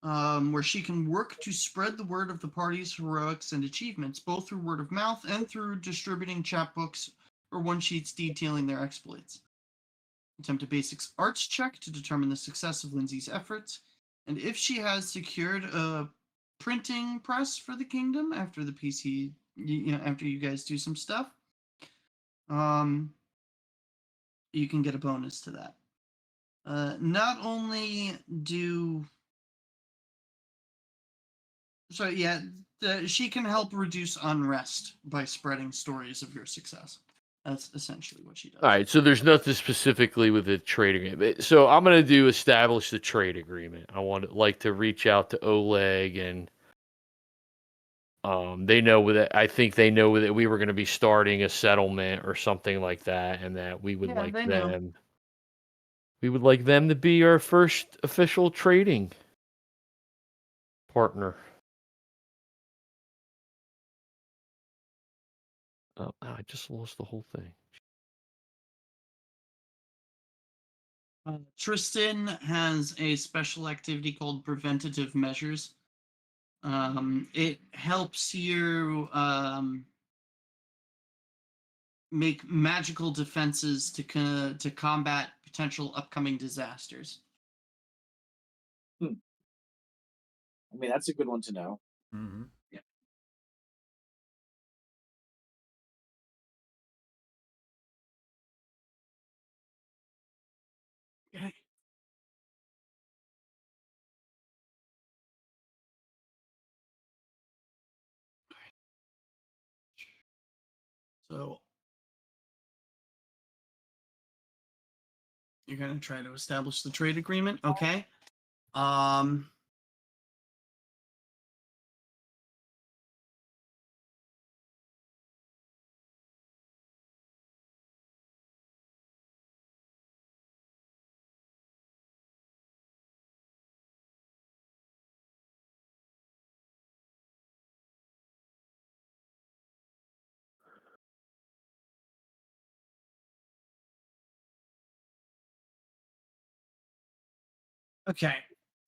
where she can work to spread the word of the party's heroics and achievements, both through word of mouth and through distributing chapbooks or one-sheets detailing their exploits. Attempt a basics arts check to determine the success of Lindsay's efforts, and if she has secured a printing press for the kingdom after the PC, after you guys do some stuff, you can get a bonus to that. Not only do she can help reduce unrest by spreading stories of your success. That's essentially what she does. All right, so there's nothing specifically with the trade agreement. So I'm going to establish the trade agreement. I like to reach out to Oleg and they know that I think they know that we were going to be starting a settlement or something like that, and that we would like them. We would like them to be our first official trading partner. Oh, I just lost the whole thing. Tristan has a special activity called preventative measures. It helps you make magical defenses to combat potential upcoming disasters. I mean, that's a good one to know. Mm-hmm. Yeah. Okay. So you're going to try to establish the trade agreement, okay? Okay.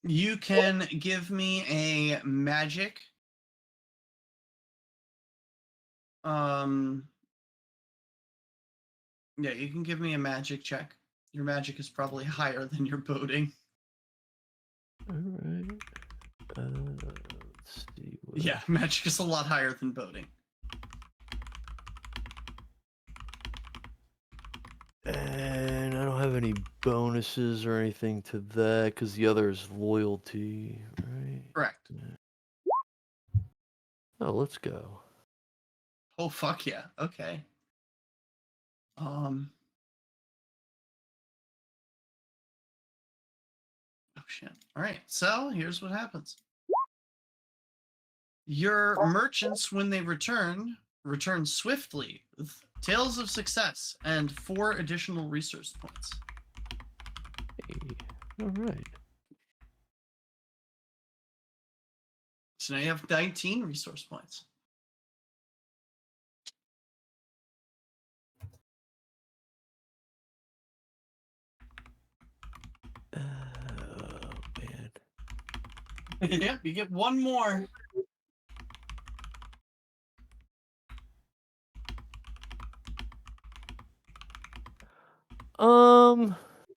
You can give me a magic. Yeah, you can give me a magic check. Your magic is probably higher than your boating. All right. Let's see. Yeah, magic is a lot higher than boating. And I don't have any bonuses or anything to that because the other is loyalty, right? Correct. Oh, let's go. Oh, fuck yeah. Okay. Oh shit. All right. So here's what happens. Your merchants, when they return swiftly with tales of success and 4 additional resource points. Hey. All right. So now you have 19 resource points. Oh, man. Yeah, you get 1 more.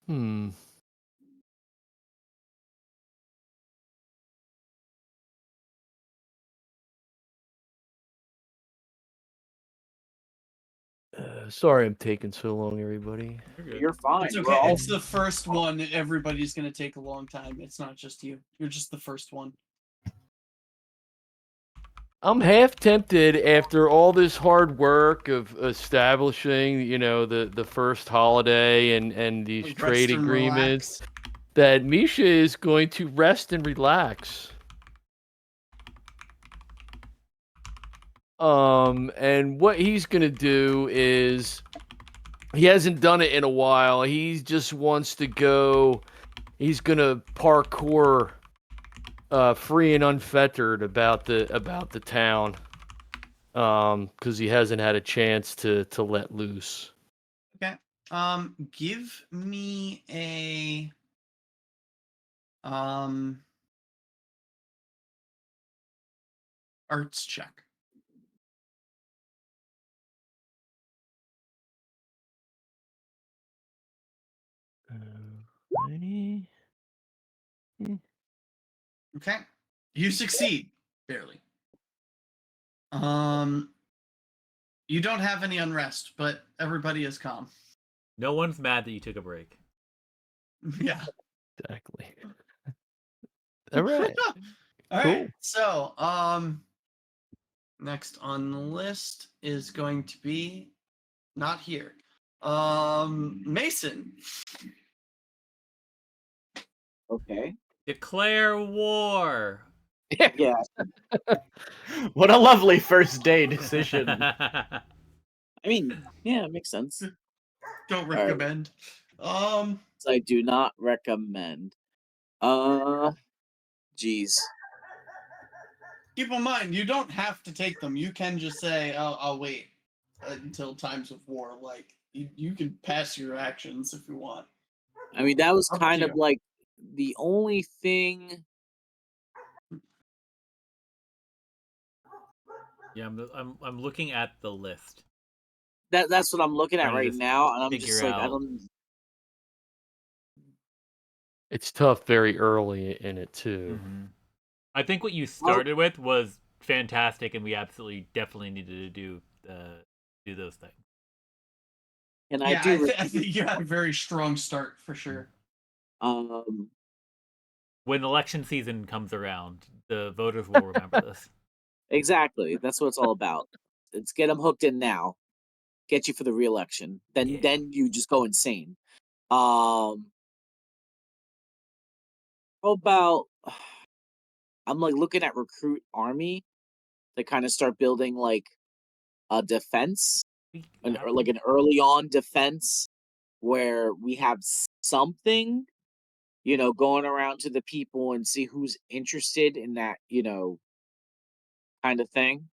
Hmm. Sorry I'm taking so long, everybody. You're fine. It's We're okay. all It's the first one. Everybody's going to take a long time. It's not just you. You're just the first one. I'm half tempted after all this hard work of establishing, the first holiday and these Rest trade and agreements relax. that Misha is going to rest and relax. And what he's going to do is he hasn't done it in a while. He just wants to go. He's going to parkour free and unfettered about the town. Because he hasn't had a chance to let loose. Okay. Give me a arts check. Ready? Okay. You succeed barely. You don't have any unrest, but everybody is calm. No one's mad that you took a break. Yeah. Exactly. All right. All Cool. right. So, next on the list is going to be not here. Mason. okay. Declare war. Yeah. What a lovely first day decision. I mean, yeah, it makes sense. Don't right. recommend. So I do not recommend. Geez. Keep in mind, you don't have to take them. You can just say, I'll wait until times of war. Like, you can pass your actions if you want. I mean, that was Up kind to of you. like the only thing. Yeah, I'm looking at the list. That's what I'm looking at Trying to right just now, and I'm figure just like, I out. don't. It's tough very early in it too. Mhm. I think what you started with was fantastic, and we absolutely definitely needed to do those things. And Yeah, I do. I think you had a very strong start for sure. When election season comes around, the voters will remember this. Exactly. That's what it's all about. It's get them hooked in now, get you for the reelection. Then you just go insane. How about I'm like looking at recruit army to kind of start building like a defense or like an early on defense where we have something, going around to the people and see who's interested in that, kind of thing.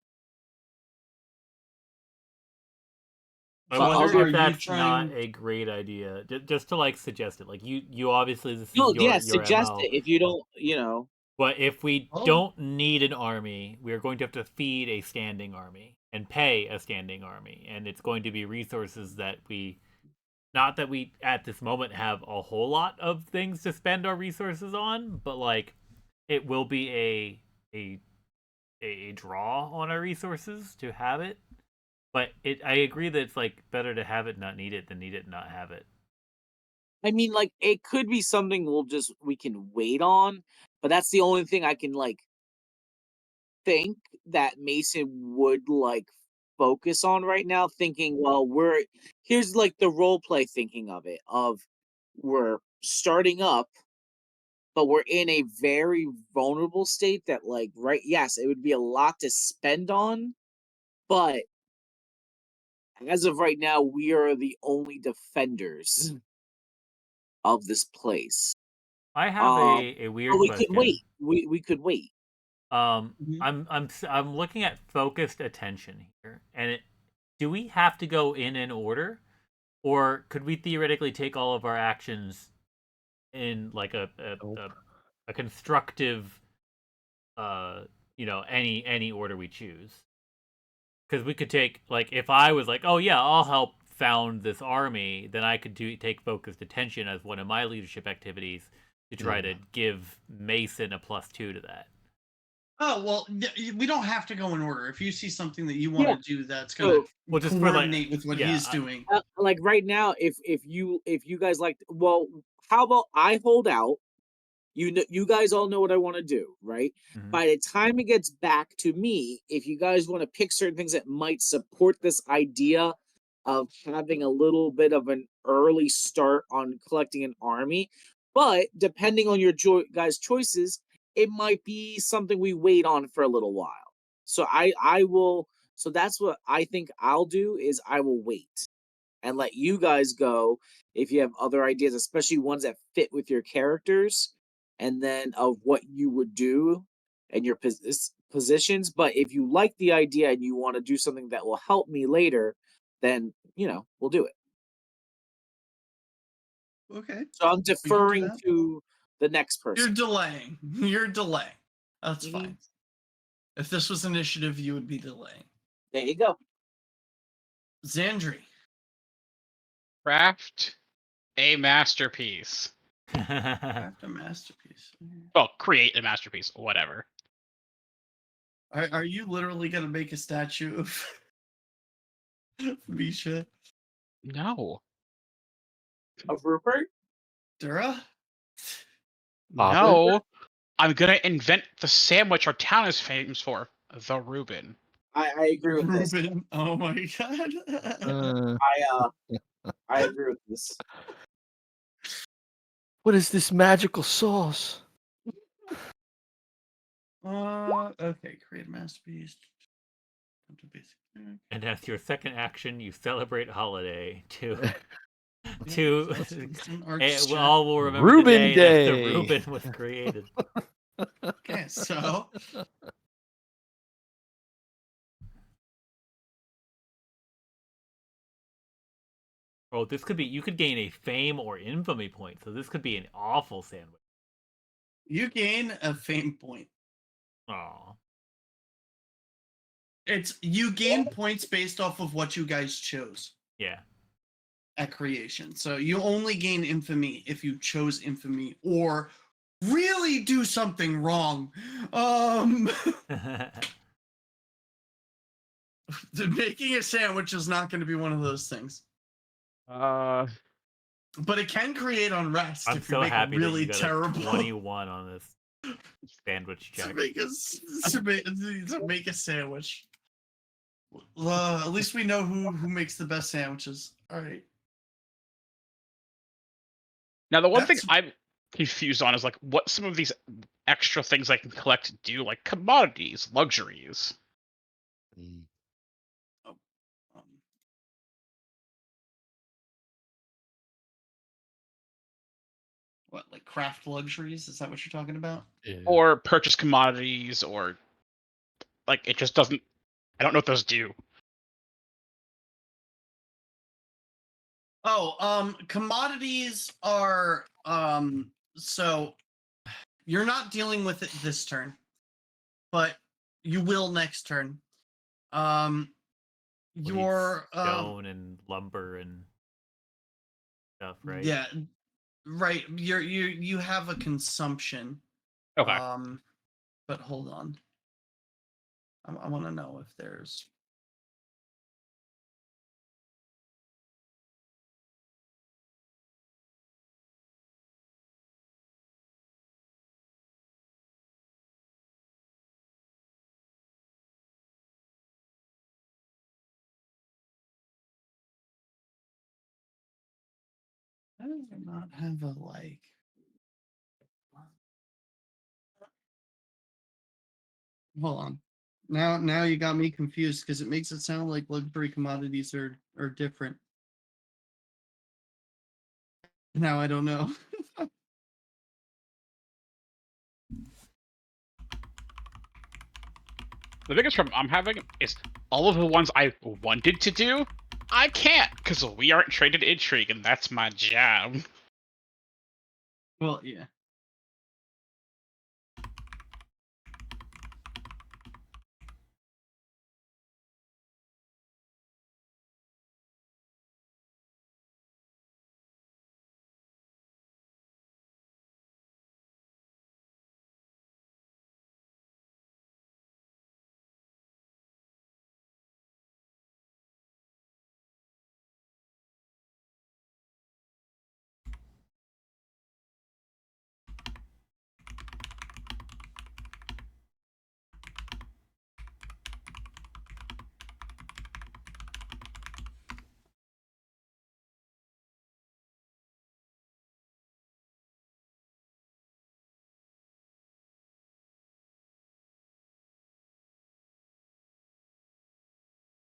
I So wonder are if you that's not trying? a great idea. Just to like suggest it. Like you obviously this is No, yeah, your suggest MO. it if you don't. But if we Oh, don't need an army, we are going to have to feed a standing army and pay a standing army, and it's going to be resources that we not that we at this moment have a whole lot of things to spend our resources on, but like it will be a draw on our resources to have it. But I agree that it's like better to have it not need it than need it not have it. I mean, like, it could be something we can wait on, but that's the only thing I can like think that Mason would like focus on right now, thinking, well, here's like the role play thinking of it of we're starting up, but we're in a very vulnerable state that like yes, it would be a lot to spend on, but as of right now, we are the only defenders of this place. I have a But weird we could wait. question. We could wait. mhm. I'm looking at focused attention here, and do we have to go in order, or could we theoretically take all of our actions in like Nope. a constructive, uh, any order we choose? Because we could take like if I was like, oh yeah, I'll help found this army, then I could take focused attention as one of my leadership activities to try to give Mason a +2 to that. Oh well, we don't have to go in order. If you see something that you want Yeah. to do, that's So, gonna Well, just for like, coordinate with what yeah, he's doing. like right now, if you guys like, well, how about I hold out? You guys all know what I want to do, right? Mhm. By the time it gets back to me, if you guys want to pick certain things that might support this idea of having a little bit of an early start on collecting an army, but depending on your guys' choices, it might be something we wait on for a little while. So I will. So that's what I think I'll do is I will wait and let you guys go if you have other ideas, especially ones that fit with your characters and then of what you would do and your positions. But if you like the idea and you want to do something that will help me later, then we'll do it. Okay, So I'm we can do deferring that. to the next You're person. delaying. You're delaying. That's Mhm. fine. If this was initiative, you would be delaying. There you go. Xandri. Craft a masterpiece. Craft a masterpiece. Well, create a masterpiece, whatever. Are you literally gonna make a statue of Misha? No. Of Rupert? Dura? No. I'm gonna invent the sandwich our town is famous for, the Reuben. I agree with this. Reuben. Oh my god. I agree with this. What is this magical sauce? Okay, create a masterpiece. And as your second action, you celebrate holiday to to Orchestra. all will remember Reuben the day that the Day. Reuben was created. Okay, so Oh, this could be. You could gain a fame or infamy point, so this could be an awful sandwich. you gain a fame point. Oh, You gain points based off of what you guys chose yeah. at creation. So you only gain infamy if you chose infamy or really do something wrong. Making a sandwich is not going to be one of those things. But it can create unrest I'm if you so make happy a really that you got terrible a 21 on this sandwich check. to make a sandwich. At least we know who makes the best sandwiches. All right. Now, the one thing I'm confused on is like what some of these extra things I can collect do, like commodities, luxuries. What, like craft luxuries? Is that what you're talking about? Yeah. Or purchase commodities, or like it just doesn't. I don't know what those do. Oh, commodities are so you're not dealing with it this turn, but you will next turn. We need Your stone and lumber and stuff, right? yeah, right. You have a consumption. Okay. But hold on. I want to know if there's. How does it not have a like? Hold on. Now you got me confused because it makes it sound like luxury commodities are different. Now I don't know. The biggest problem I'm having is all of the ones I wanted to do, I can't because we aren't traded intrigue, and that's my job. Well, yeah.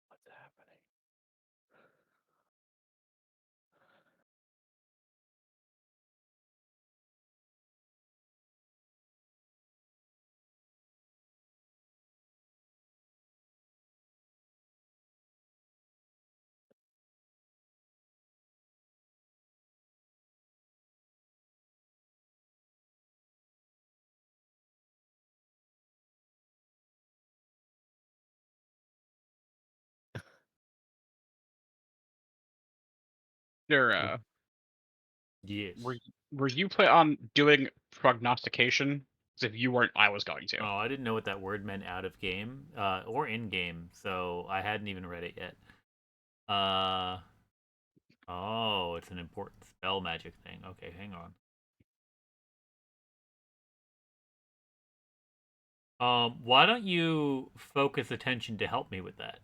What's happening? There, Yes. were you play on doing prognostication? Because if you weren't, I was going to. Oh, I didn't know what that word meant out of game, or in game, so I hadn't even read it yet. Oh, it's an important spell magic thing. Okay, hang on. Why don't you focus attention to help me with that?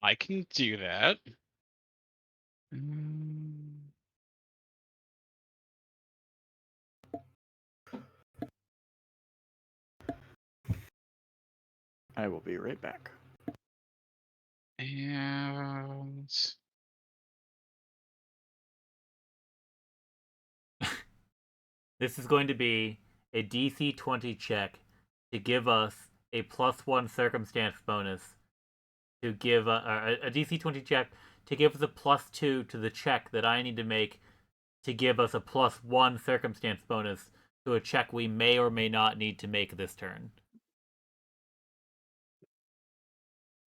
I can do that. I will be right back. And This is going to be a DC 20 check to give us a +1 circumstance bonus. To give a DC 20 check to give us a +2 to the check that I need to make to give us a +1 circumstance bonus to a check we may or may not need to make this turn.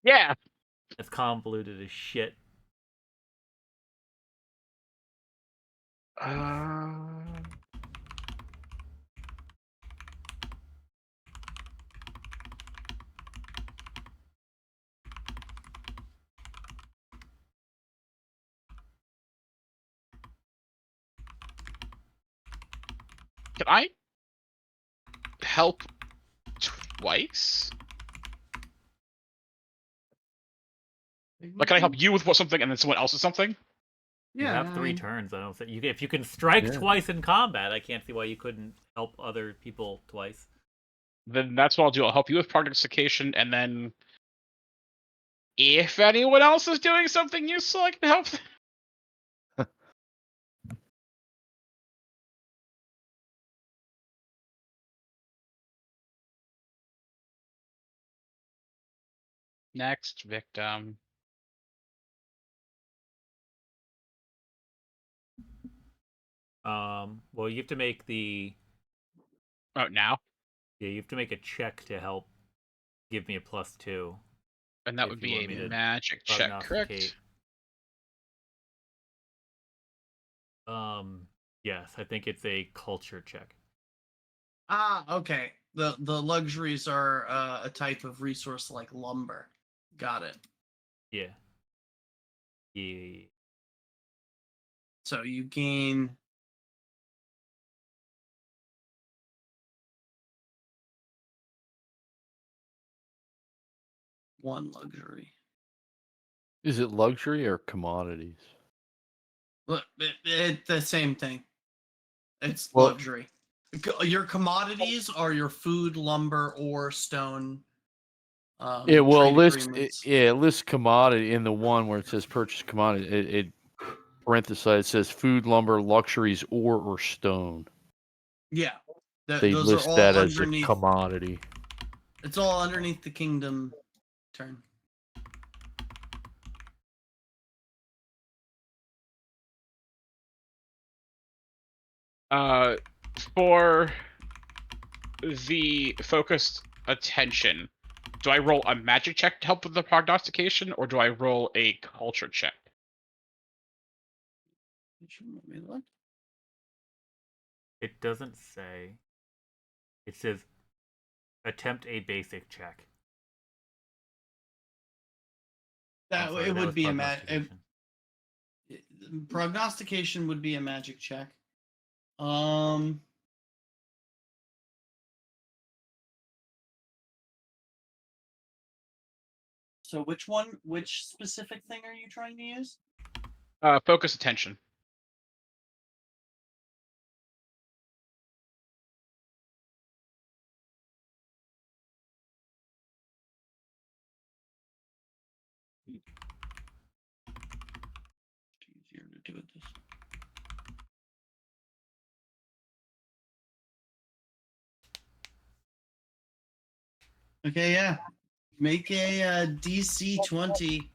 Yeah. It's convoluted as shit. Can I help twice? Like, can I help you with something and then someone else with something? You Yeah, have I 3 mean, turns. I don't think you if you can strike Yeah. twice in combat, I can't see why you couldn't help other people twice. Then that's what I'll do. I'll help you with prognostication, and then if anyone else is doing something useful, I can help them. Next victim. Well, you have to make Oh, now? you have to make a check to help give me a +2. And that If would you be want a me to magic check, prognosticate. correct? Yes, I think it's a culture check. okay. The luxuries are a type of resource like lumber. Got it. Yeah. Yeah. So you gain one luxury. Is it luxury or commodities? Look, it's the same thing. It's Well- luxury. Your commodities are your food, lumber, or stone. Yeah, well, trade agreements. it lists commodity in the one where it says purchase commodity. It parenthesized says food, lumber, luxuries, ore, or stone. Yeah, They those are list all that as a underneath. commodity. It's all underneath the kingdom turn. For the focused attention, do I roll a magic check to help with the prognostication, or do I roll a culture check? Let me look. It doesn't say. It says attempt a basic check. That I'm sorry, it that would was be prognostication. prognostication would be a magic check. So which specific thing are you trying to use? Focus attention. It's easier to do it this. Okay, yeah. Make a DC 20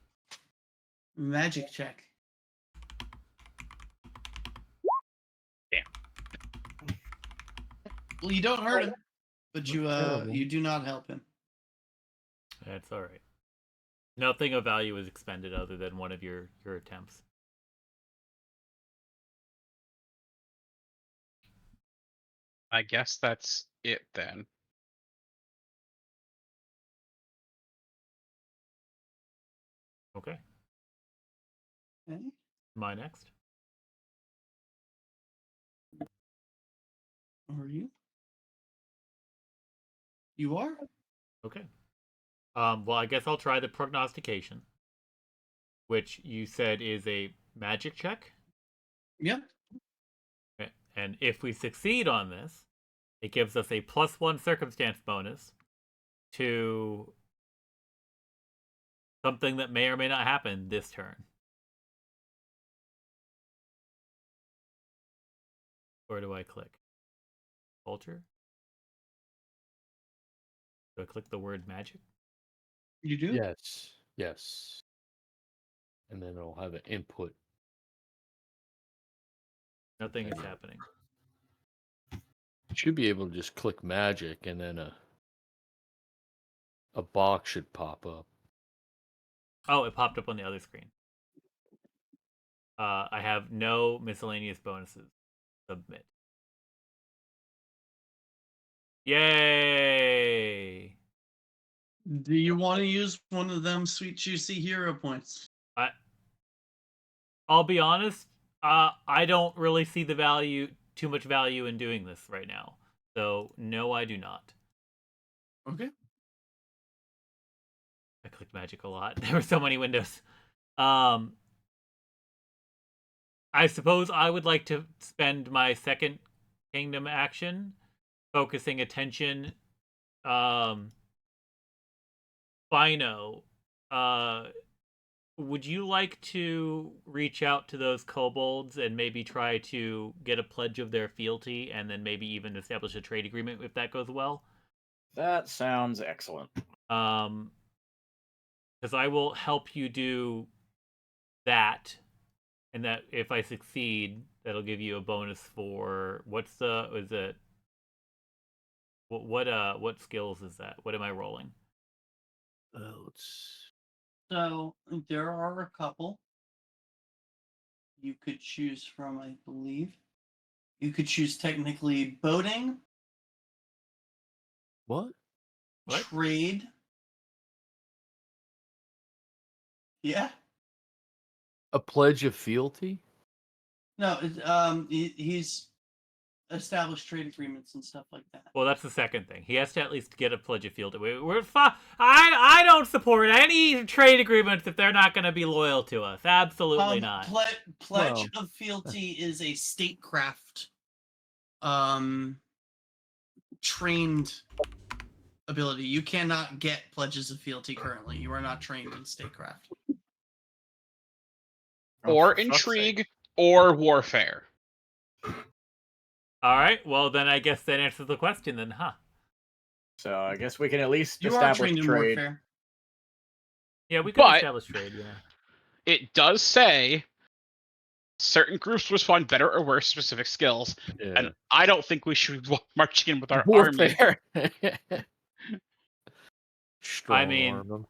magic check. Damn. Well, you don't hurt him, but you terrible. you do not help him. That's all right. Nothing of value is expended other than one of your attempts. I guess that's it then. Okay. Okay. My next. Are you? You are? Okay. Well, I guess I'll try the prognostication, which you said is a magic check. Yep. Okay. And if we succeed on this, it gives us a +1 circumstance bonus to something that may or may not happen this turn. Where do I click? culture. Do I click the word magic? You do? Yes. And then it'll have an input. Nothing is Yeah. happening. Should be able to just click magic, and then a box should pop up. Oh, it popped up on the other screen. I have no miscellaneous bonuses. Submit. Yay! Do you want to use one of them sweet juicy hero points? I'll be honest. I don't really see too much value in doing this right now. So no, I do not. Okay. I clicked magic a lot. There were so many windows. I suppose I would like to spend my second kingdom action focusing attention. Bino, would you like to reach out to those kobolds and maybe try to get a pledge of their fealty and then maybe even establish a trade agreement if that goes well? That sounds excellent. Because I will help you do that, and that if I succeed, that'll give you a bonus for what skills is that? What am I rolling? So there are a couple you could choose from, I believe. You could choose technically boating, What? trade. Yeah. A pledge of fealty? No, he's established trade agreements and stuff like that. Well, that's the second thing. He has to at least get a pledge of fealty. I don't support any trade agreements if they're not going to be loyal to us. Absolutely not. Pledge of fealty is a statecraft trained ability. You cannot get pledges of fealty currently. You are not trained in statecraft. Or for fuck's intrigue, sake. or warfare. All right. Well, then I guess that answers the question, then, huh? So I guess we can at least You are establish trained in trade. warfare. Yeah, we could But- establish trade. Yeah. It does say certain groups respond better or worse to specific skills, Yeah. and I don't think we should be marching in with our army. Warfare. I mean- Strong arm them.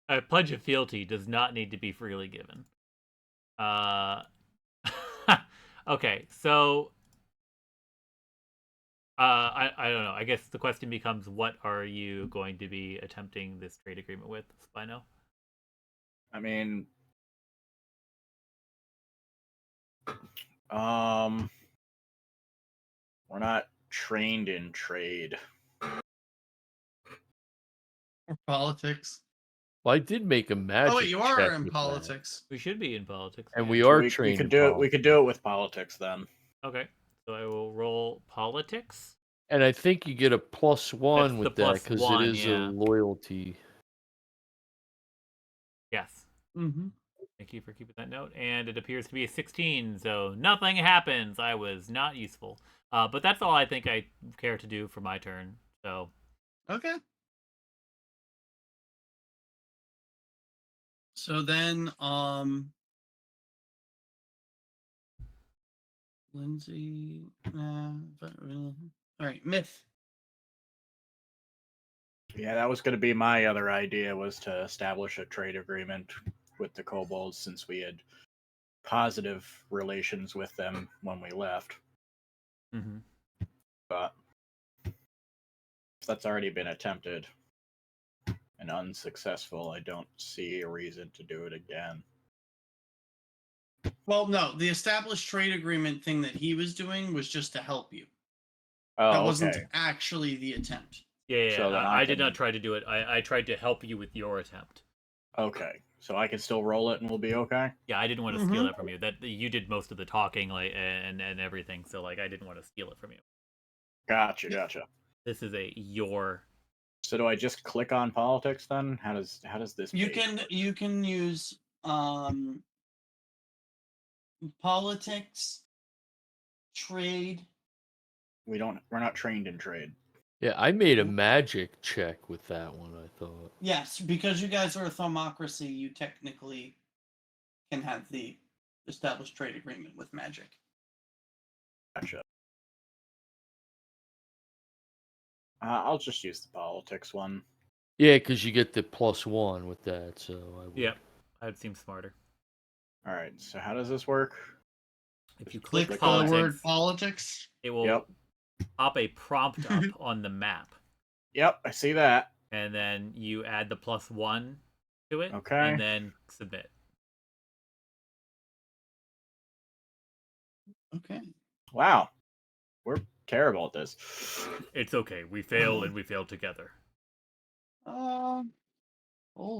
A pledge of fealty does not need to be freely given. Okay, so I don't know. I guess the question becomes, what are you going to be attempting this trade agreement with, Spino? I mean, we're not trained in trade. Or politics. Well, I did make a magic. Oh wait, you are check in with politics. We should be in politics. that. And yeah. we are we trained. could in do it. We politics. could do it with politics then. Okay, so I will roll politics. And I think you get a +1 That's with the that because +1, it is yeah. a loyalty. Yes. Mm-hmm. Thank you for keeping that note. And it appears to be a 16, so nothing happens. I was not useful. But that's all I think I care to do for my turn. So Okay. So then, Lindsay, all right, Myth. Yeah, that was going to be my other idea, was to establish a trade agreement with the kobolds, since we had positive relations with them when we left. mm-hmm. But if that's already been attempted and unsuccessful, I don't see a reason to do it again. Well, no, the established trade agreement thing that he was doing was just to help you. Oh, That wasn't okay. actually the attempt. Yeah, So then I I did can- not try to do it. I tried to help you with your attempt. Okay, so I can still roll it and we'll be okay? Yeah, I didn't want to steal Mhm. that from you. That you did most of the talking, like and everything. So like, I didn't want to steal it from you. Gotcha. This is your. So do I just click on politics then? How does this You page can work? you can use politics, trade, we're not trained in trade. Yeah, I made a magic check with that one, I thought. Yes, because you guys are a thaumacy, you technically can have the established trade agreement with magic. Gotcha. I'll just use the politics one. Yeah, because you get the +1 with that, so I would. Yep, that seems smarter. All right. So how does this work? If you Click click the word politics, politics. it will Yep. pop a prompt up on the map, Yep, I see that. and then you add the +1 to it, Okay. and then submit. Okay. Wow, we're terrible at this. It's okay. We fail and we fail together. Hold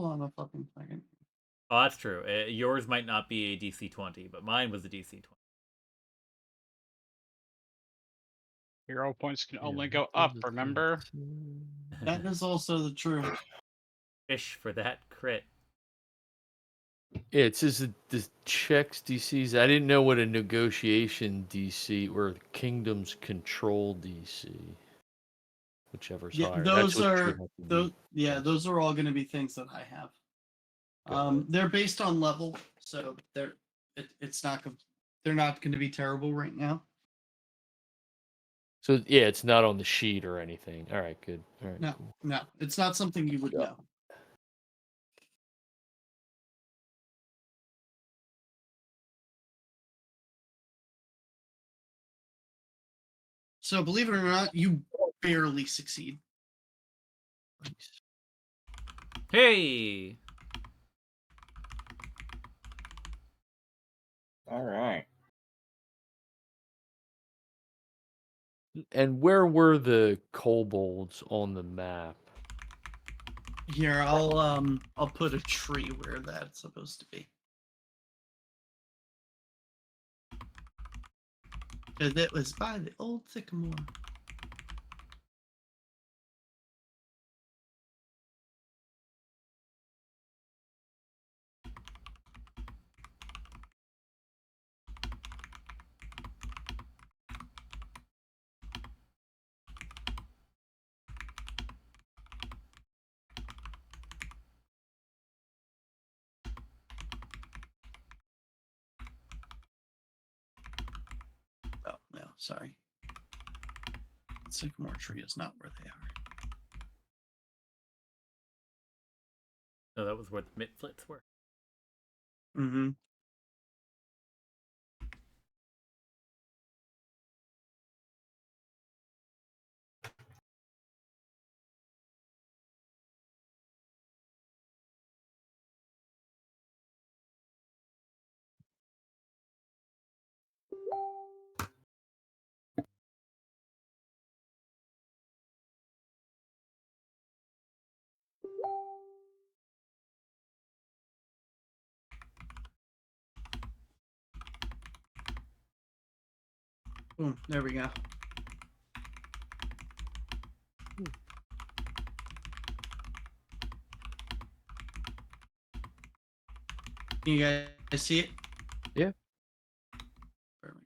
on a fucking second. Oh, that's true. Yours might not be a DC 20, but mine was a DC 20. Hero points can Yeah, only what go does up, it remember? say? That is also the truth. Fish for that crit. Yeah, it says the checks DCs. I didn't know what a negotiation DC or kingdom's control DC. Whichever's Yeah, higher. those That's what you are have to those. be. Yeah, those are all going to be things that I have. Got it. They're based on level, so it's not they're not going to be terrible right now. So yeah, it's not on the sheet or anything. All right, good. All right, No, cool. no, it's not something you would Yeah. know. So believe it or not, you barely succeed. Hey! All right. And where were the kobolds on the map? Here, I'll put a tree where that's supposed to be. Because it was by the old sycamore. Oh, no, sorry. Sycamore tree is not where they are. No, that was where the mitflits were. Mm-hmm. Boom, there we go. You guys see it? Yeah. Perfect.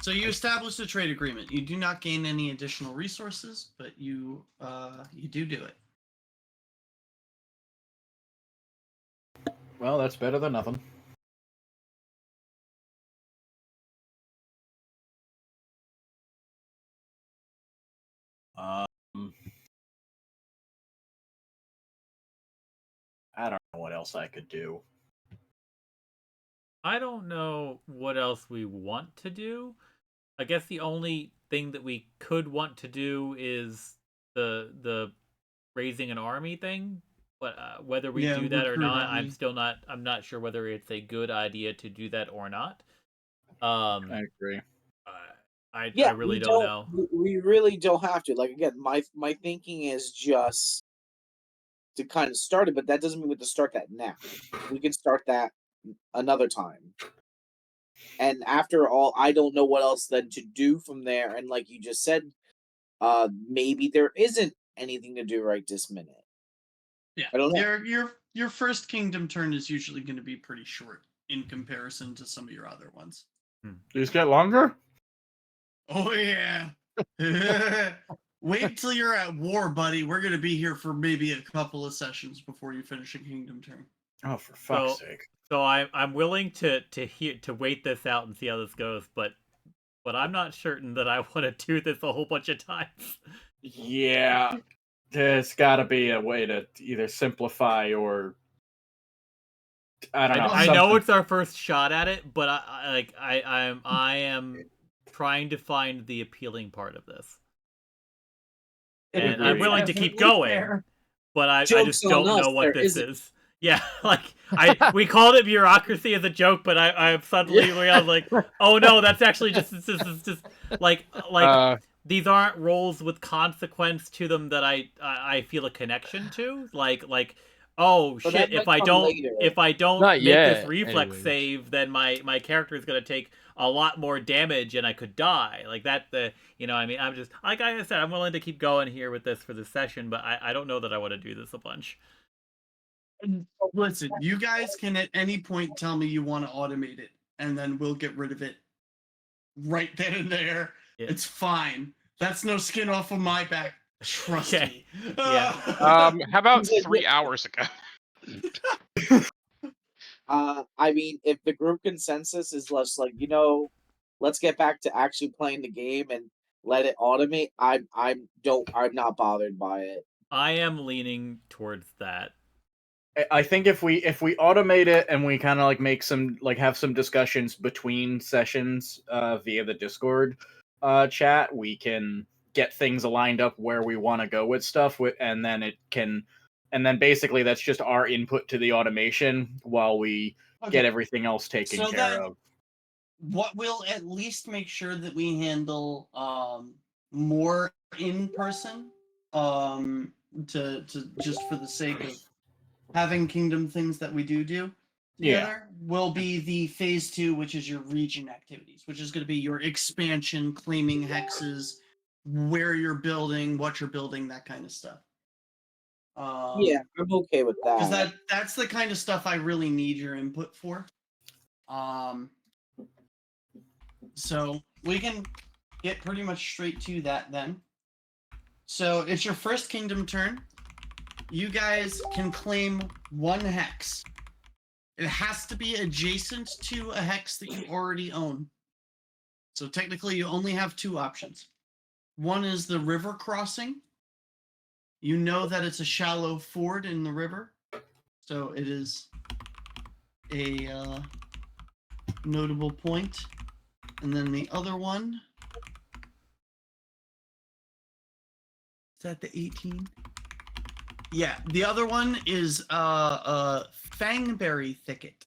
So you established a trade agreement. You do not gain any additional resources, but you do it. Well, that's better than nothing. I don't know what else I could do. I don't know what else we want to do. I guess the only thing that we could want to do is the raising an army thing. But whether we do that or recruit not, army. I'm not sure whether it's a good idea to do that or not. I agree. I Yeah, really we don't know. We really don't have to. Like again, my thinking is just to kind of start it, but that doesn't mean we have to start that now. We can start that another time. And after all, I don't know what else then to do from there. And like you just said, maybe there isn't anything to do right this minute. Yeah, I don't know. Your first kingdom turn is usually going to be pretty short in comparison to some of your other ones. These get longer? Oh yeah. Wait till you're at war, buddy. We're gonna be here for maybe a couple of sessions before you finish a kingdom turn. Oh, for fuck's So sake. so I'm willing to wait this out and see how this goes, but I'm not certain that I want to do this a whole bunch of times. Yeah, there's got to be a way to either simplify or I don't know. I know something. it's our first shot at it, but I am trying to find the appealing part of this, and I'm Agreed. willing to keep Definitely going, fair. but I Joke's just on don't us, know what there this isn't. is. Yeah, like we called it bureaucracy as a joke, but I'm suddenly realized like, oh no, that's actually this is just like these aren't roles with consequence to them that I feel a connection to. Like oh But shit, that might come later. if I don't Not make this yet, reflex anyways. save, then my character is gonna take a lot more damage and I could die. Like that I mean, I'm just like I said, I'm willing to keep going here with this for this session, but I don't know that I want to do this a bunch. Listen, you guys can at any point tell me you want to automate it, and then we'll get rid of it right then and there. Yeah. It's fine. That's no skin off of my back. Trust Okay. me. Yeah. How about 3 hours ago? I mean, if the group consensus is less like, let's get back to actually playing the game and let it automate, I'm not bothered by it. I am leaning towards that. I think if we automate it and we kind of like make some like have some discussions between sessions via the Discord chat, we can get things aligned up where we want to go with stuff and then basically that's just our input to the automation while we get everything else taken So care then- of. What will at least make sure that we handle more in person to just for the sake of having kingdom things that we do together will be the phase 2, which is your region activities, which is going to be your expansion, claiming hexes, where you're building, what you're building, that kind of stuff. Yeah, I'm okay with that. Because that's the kind of stuff I really need your input for. So we can get pretty much straight to that then. So it's your first kingdom turn. You guys can claim 1 hex. It has to be adjacent to a hex that you already own. So technically you only have 2 options. One is the river crossing. You know that it's a shallow ford in the river. So it is a notable point. And then the other one, is that the 18? Yeah, the other one is Fangberry Thicket.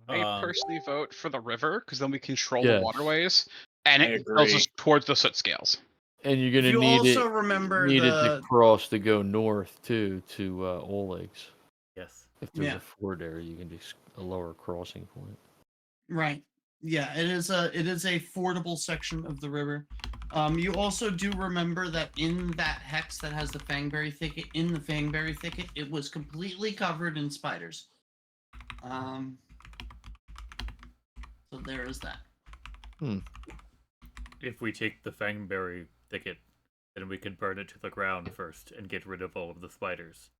I personally vote for the river because then we control Yes. the waterways, and I it tells agree. us towards the soot scales. And you're gonna You need also it. remember Need it to the cross to go north too to Oleg's. Yes. If there's Yeah. a ford there, you can do a lower crossing point. right. Yeah, it is a fordable section of the river. You also do remember that in that hex that has the Fangberry Thicket, in the Fangberry Thicket, it was completely covered in spiders. So there is that. If we take the Fangberry thicket, then we can burn it to the ground first and get rid of all of the spiders.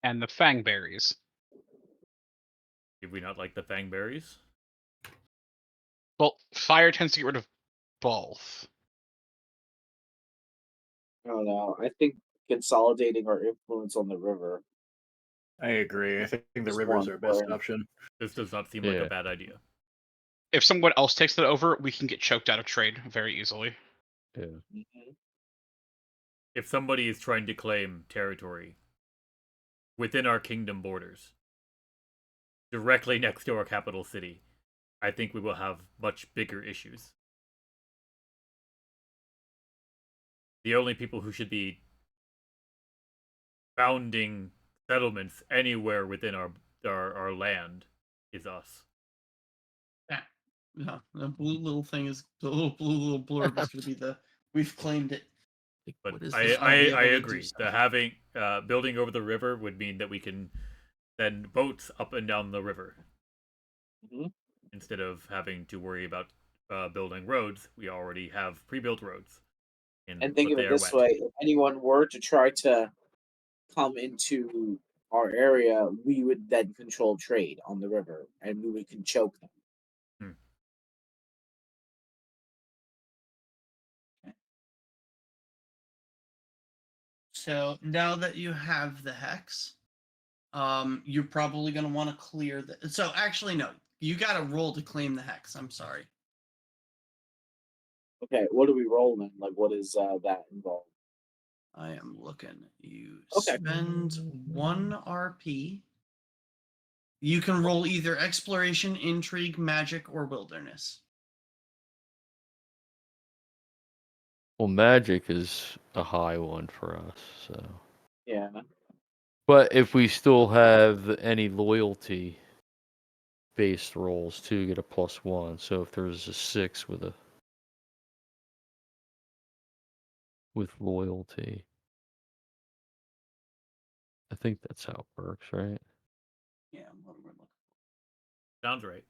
And the fangberries. Do we not like the Fangberries? Well, fire tends to get rid of both. I don't know. I think consolidating our influence on the river. I agree. I think the Just river's one our best word. option. This does not seem like Yeah. a bad idea. If someone else takes that over, we can get choked out of trade very easily. Yeah. Mhm. If somebody is trying to claim territory within our kingdom borders, directly next to our capital city, I think we will have much bigger issues. The only people who should be founding settlements anywhere within our land is us. Yeah, the blue little thing is the little blurb is going to be the we've claimed it. But What is I this? Oh, be able to do agree. stuff. The having building over the river would mean that we can then boats up and down the river. Mhm. Instead of having to worry about building roads, we already have pre-built roads. And think but of they it are this wet. way: if anyone were to try to come into our area, we would then control trade on the river, and we can choke them. So now that you have the hex, you're probably going to want to clear the. So actually, no, you got to roll to claim the hex. I'm sorry. Okay, what do we roll then? Like, what is that involved? I am looking. You Okay. spend 1 RP. You can roll either exploration, intrigue, magic, or wilderness. Well, magic is a high one for us, so. Yeah. But if we still have any loyalty based rolls too, get a +1. So if there's a 6 with loyalty, I think that's how it works, right? Yeah, what am I looking Sounds right.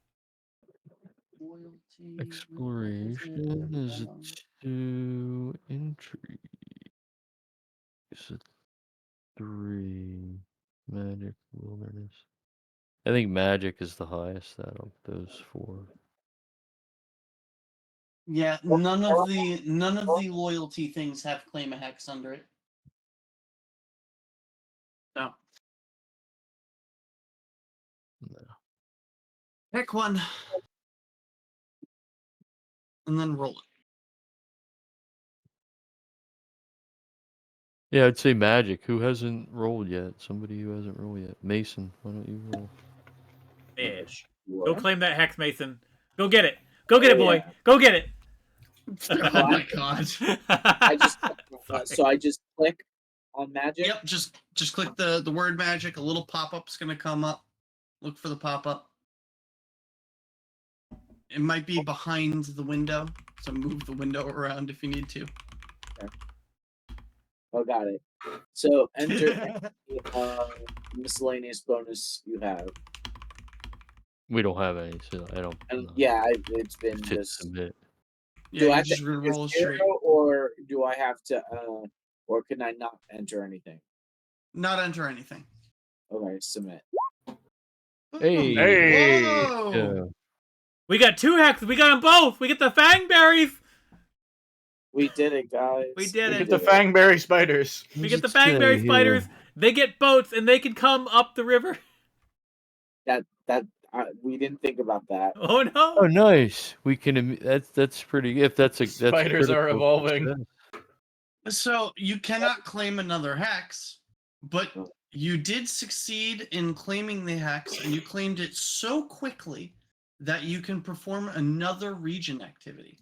for? Loyalty. Exploration is a 2, intrigue is a 3, magic, wilderness. I think magic is the highest out of those 4. Yeah, none of the loyalty things have claim a hex under it. No. No. Pick one. And then roll it. Yeah, I'd say magic. Who hasn't rolled yet? Somebody who hasn't rolled yet. Mason, why don't you roll? Yeah. Sure. Go claim that hex, Mason. Go get it. Go get it, boy. Yeah. Go get it. Oh my god. I just Sorry. so I just click on magic. Yep, just click the word magic. A little pop-up's gonna come up. Look for the pop-up. It might be behind the window, so move the window around if you need to. Oh, got it. So enter any, miscellaneous bonus you have. We don't have any, so I don't And know. yeah, it's been Hit just. submit. Yeah, Do you're I have just to gonna enter roll straight. zero, or do I have to? Or can I not enter anything? Not enter anything. Okay, submit. Hey. Hey. Whoa! Yeah. We got 2 hexes. We got them both. We get the fangberries. We did it, guys. We did We it. get the fangberry spiders. We get the What's it say fangberry here? spiders. They get boats and they can come up the river. That we didn't think about that. Oh no! Oh, nice. We can. That's pretty. If that's a Spiders are critical evolving. success. So you cannot claim another hex, but you did succeed in claiming the hex, and you claimed it so quickly that you can perform another region activity.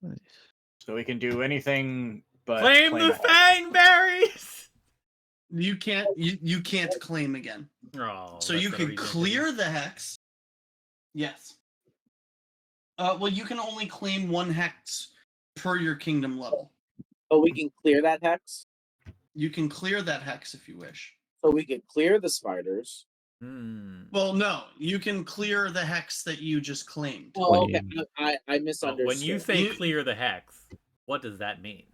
Nice. So we can do anything but Claim the a hex. fangberries. You can't claim again. Oh, So that's you not a can region clear activity. the hex. Yes. Well, you can only claim 1 hex per your kingdom level. But we can clear that hex. You can clear that hex if you wish. So we can clear the spiders. Well, no, you can clear the hex that you just claimed. Oh, okay. Claim. I misunderstood. When you say You- clear the hex, what does that mean?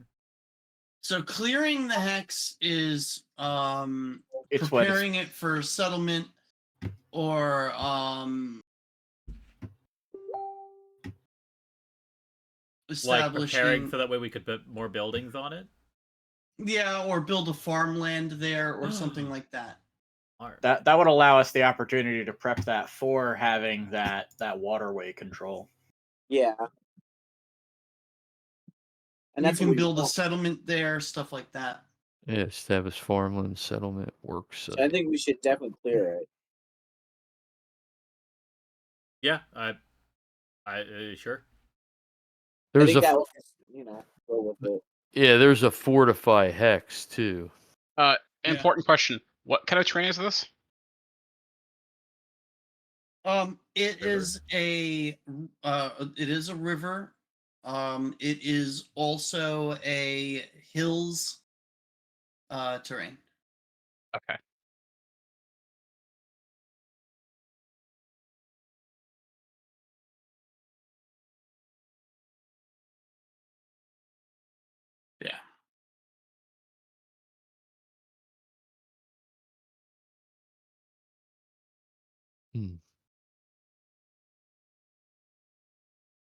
So clearing the hex is It's what preparing it for settlement or Like preparing establishing, so that way we could put more buildings on it? yeah, or build a farmland there or something like that. Alright. that would allow us the opportunity to prep that for having that waterway control. Yeah. And You that's can what we build a want. settlement there, stuff like that. Yeah, establish farmland settlement works. So I think we should definitely clear it. Yeah, sure. I There's think that a will, go with it. yeah. There's a fortify hex too. Important question. What kind of terrain is this? It River. is a river. It is also a hills terrain. Okay.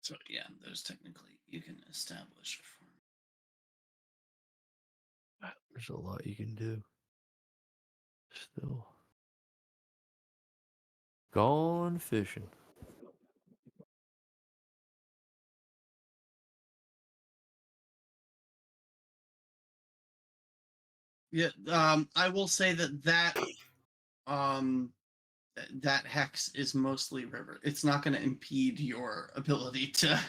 So yeah, there's technically you can establish a farm. There's a lot you can do. Still. Gone fishing. Yeah, I will say that that hex is mostly river. It's not going to impede your ability to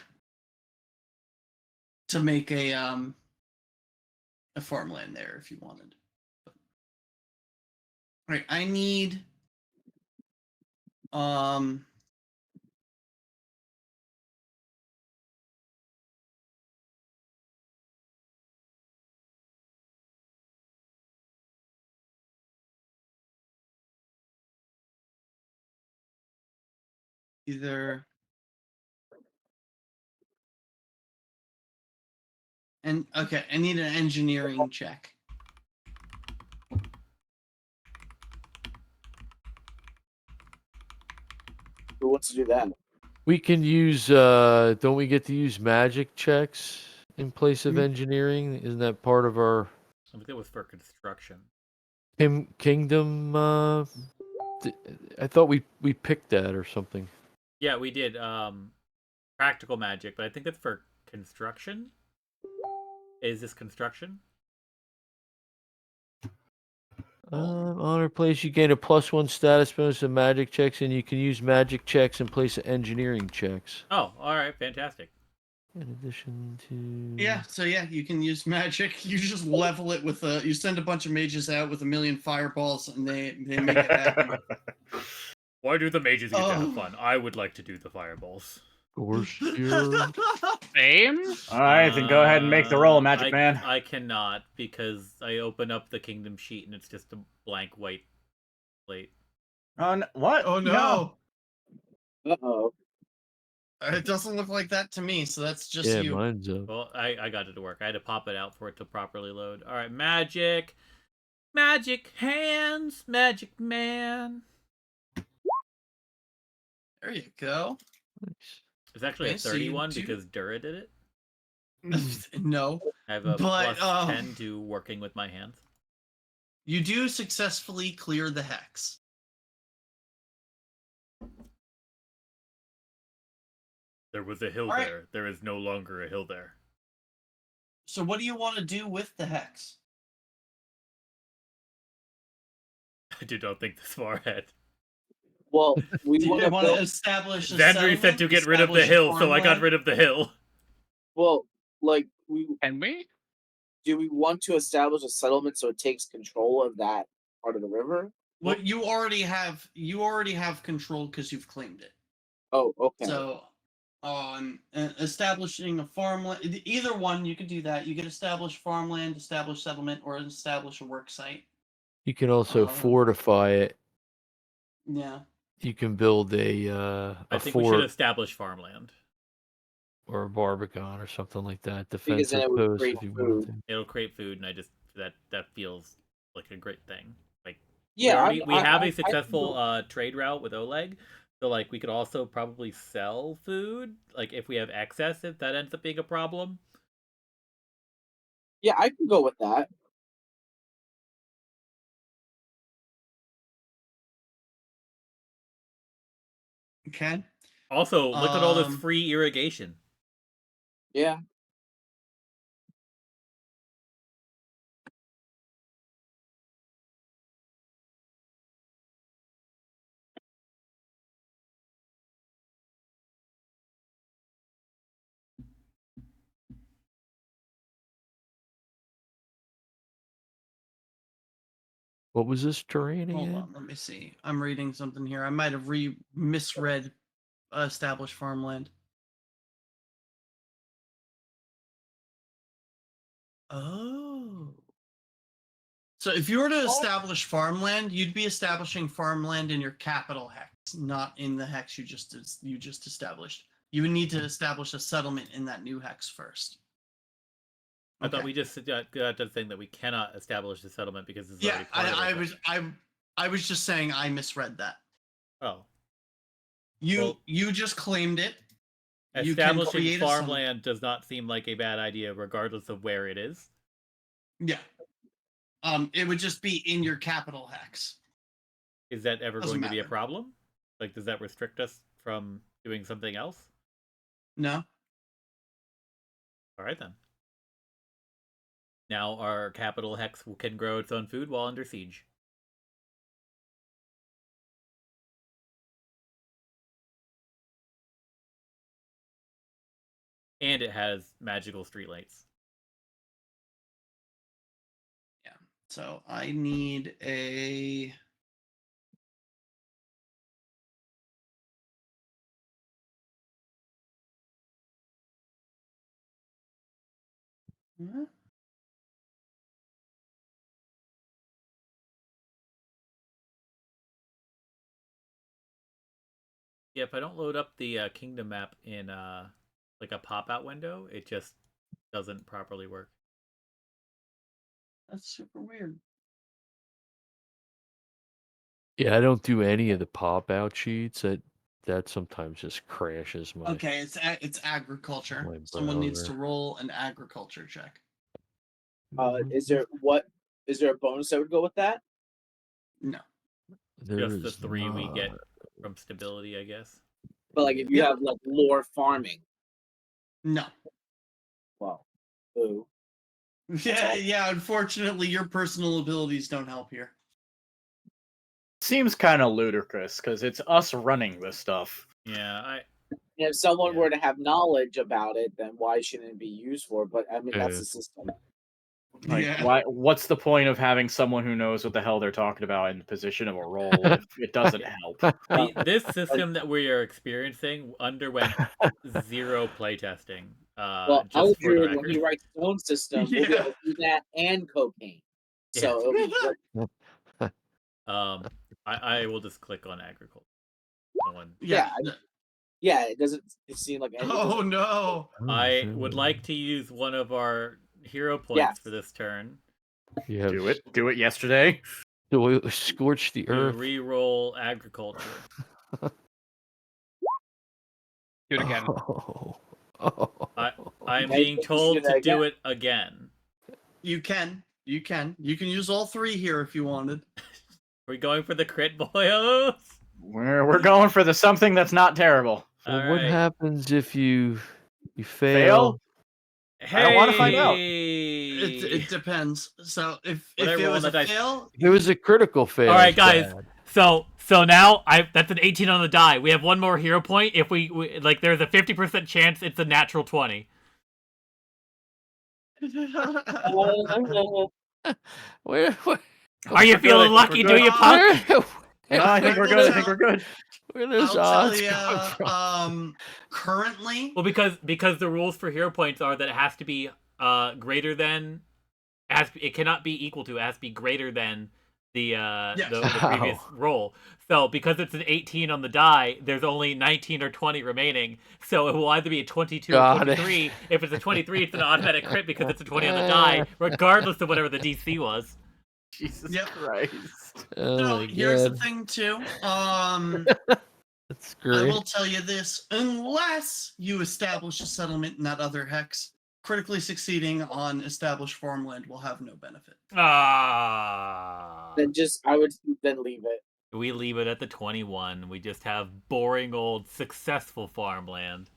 make a farmland there if you wanted. All right, I need either okay, I need an engineering check. Who wants to do that? We can use don't we get to use magic checks in place of Mm. engineering? Isn't that part of our I think it was for construction. kingdom I thought we picked that or something. Yeah, we did practical magic, but I think that's for construction. Is this construction? Honor place, you gain a +1 status bonus to magic checks, and you can use magic checks in place of engineering checks. Oh, all right, fantastic. In addition to Yeah, so yeah, you can use magic. You just level it with you send a bunch of mages out with 1,000,000 fireballs, and they make it happen. Why do the mages get to have Oh. fun? I would like to do the fireballs. Gorstier. Same. All right, then go ahead and make the roll, Magic Man. I cannot because I open up the kingdom sheet and it's just a blank white plate. What? Oh no. Uh-oh. It doesn't look like that to me, so that's just Yeah, you. mine's up. Well, I got it to work. I had to pop it out for it to properly load. All right, magic. Magic hands, magic man. There you go. Nice. It's actually Okay, a so 31 you do- because Dura did it. No. I have a But, plus 10 to working with my hands. You do successfully clear the hex. There was a hill All right. there. There is no longer a hill there. So what do you want to do with the hex? I did not think this far ahead. Well, we Do want you to want to build. establish a Zandri said settlement, to get rid of the establish a hill, so I got farmland? rid of the hill. Well, like Can we? do we want to establish a settlement so it takes control of that part of the river? Well, you already have control because you've claimed it. Oh, okay. So, establishing a farmland, either one, you could do that. You could establish farmland, establish settlement, or establish a work site. You can also Uh, fortify it. Yeah. You can build a I think we should fort establish farmland. or a barbican or something like that. Because then Defensive it would post create if you food. wanted to. It'll create food, and I just that feels like a great thing. Like Yeah, we have I a successful trade route with Oleg, so like we could also probably sell food. Like if we have excess, if that ends up being a problem. Yeah, I can go with that. Okay. Also, look at all this Um, free irrigation. Yeah. What was this terrain Hold again? on, let me see. I'm reading something here. I might have misread established farmland. Oh. So if you were to establish farmland, you'd be establishing farmland in your capital hex, not in the hex you just established. You would need to establish a settlement in that new hex first. I thought we just got the thing that we cannot establish the settlement because it's Yeah, already part of it. I was just saying I misread that. Oh, You just claimed it. You can Establishing create farmland does not seem like a bad idea, regardless of where it is. Yeah. It would just be in your capital hex. Is that ever Doesn't going to be a matter. problem? Like, does that restrict us from doing something else? No. All right, then. Now our capital hex can grow its own food while under siege. And it has magical streetlights. Yeah. So I need a. Huh? Yeah, if I don't load up the kingdom map in like a pop-out window, it just doesn't properly work. That's super weird. Yeah, I don't do any of the pop out sheets. That sometimes just crashes my. Okay, it's agriculture. My Someone needs to browser. roll an agriculture check. Is there a bonus that would go with that? No. There Just the is 3 we get not. from stability, I guess. But like if you Yep. have like lore farming, No. well, boo. Yeah. Unfortunately, your personal abilities don't help here. Seems kind of ludicrous because it's us running this stuff. Yeah, And if someone Yeah. were to have knowledge about it, then why shouldn't it be used for? But I mean, that's Yeah. the system. Like, Yeah. why? What's the point of having someone who knows what the hell they're talking about in the position of a role if it doesn't help? this system that we are experiencing underwent 0 playtesting. Well, Just for the Eldred, when record. he writes his own system, will be Yeah. able to do that and cocaine. So it'll be great. I will just click on agriculture. No one. Yeah, it doesn't seem like Oh no. I would like to use one of our hero points Yes. for this turn You have Do it yesterday. scorch the to earth. re-roll agriculture. Do it again. I'm Maybe being we told should to do it again. You can use all 3 here if you wanted. We're going for the crit, boyos. We're going for the something that's not terrible. Well, All what right. happens if you fail? Fail? Hey! I don't wanna find out. It depends. So if What I it roll was on a the dice? fail, If it was a critical fail. All right, it's guys. bad. So now that's an 18 on the die. We have one more hero point. If we like, there's a 50% chance it's a natural 20. Where Are you We're good, feeling we're lucky? Do good. you punk? No, I think we're good. I think we're good. Where does I'll odds tell come from? you, currently, Well, because the rules for hero points are that it has to be greater than, it cannot be equal to, it has to be greater than the previous roll. So because it's an 18 on the die, there's only 19 or 20 remaining. So it will either be a 22 or 23. If it's a 23, it's an automatic crit because it's a 20 on the die, regardless of whatever the DC was. Jesus Yep. Christ. Oh so my here's the God. thing too. That's I great. will tell you this: unless you establish a settlement in that other hex, critically succeeding on established farmland will have no benefit. Then I would then leave it. We leave it at the 21. We just have boring old successful farmland.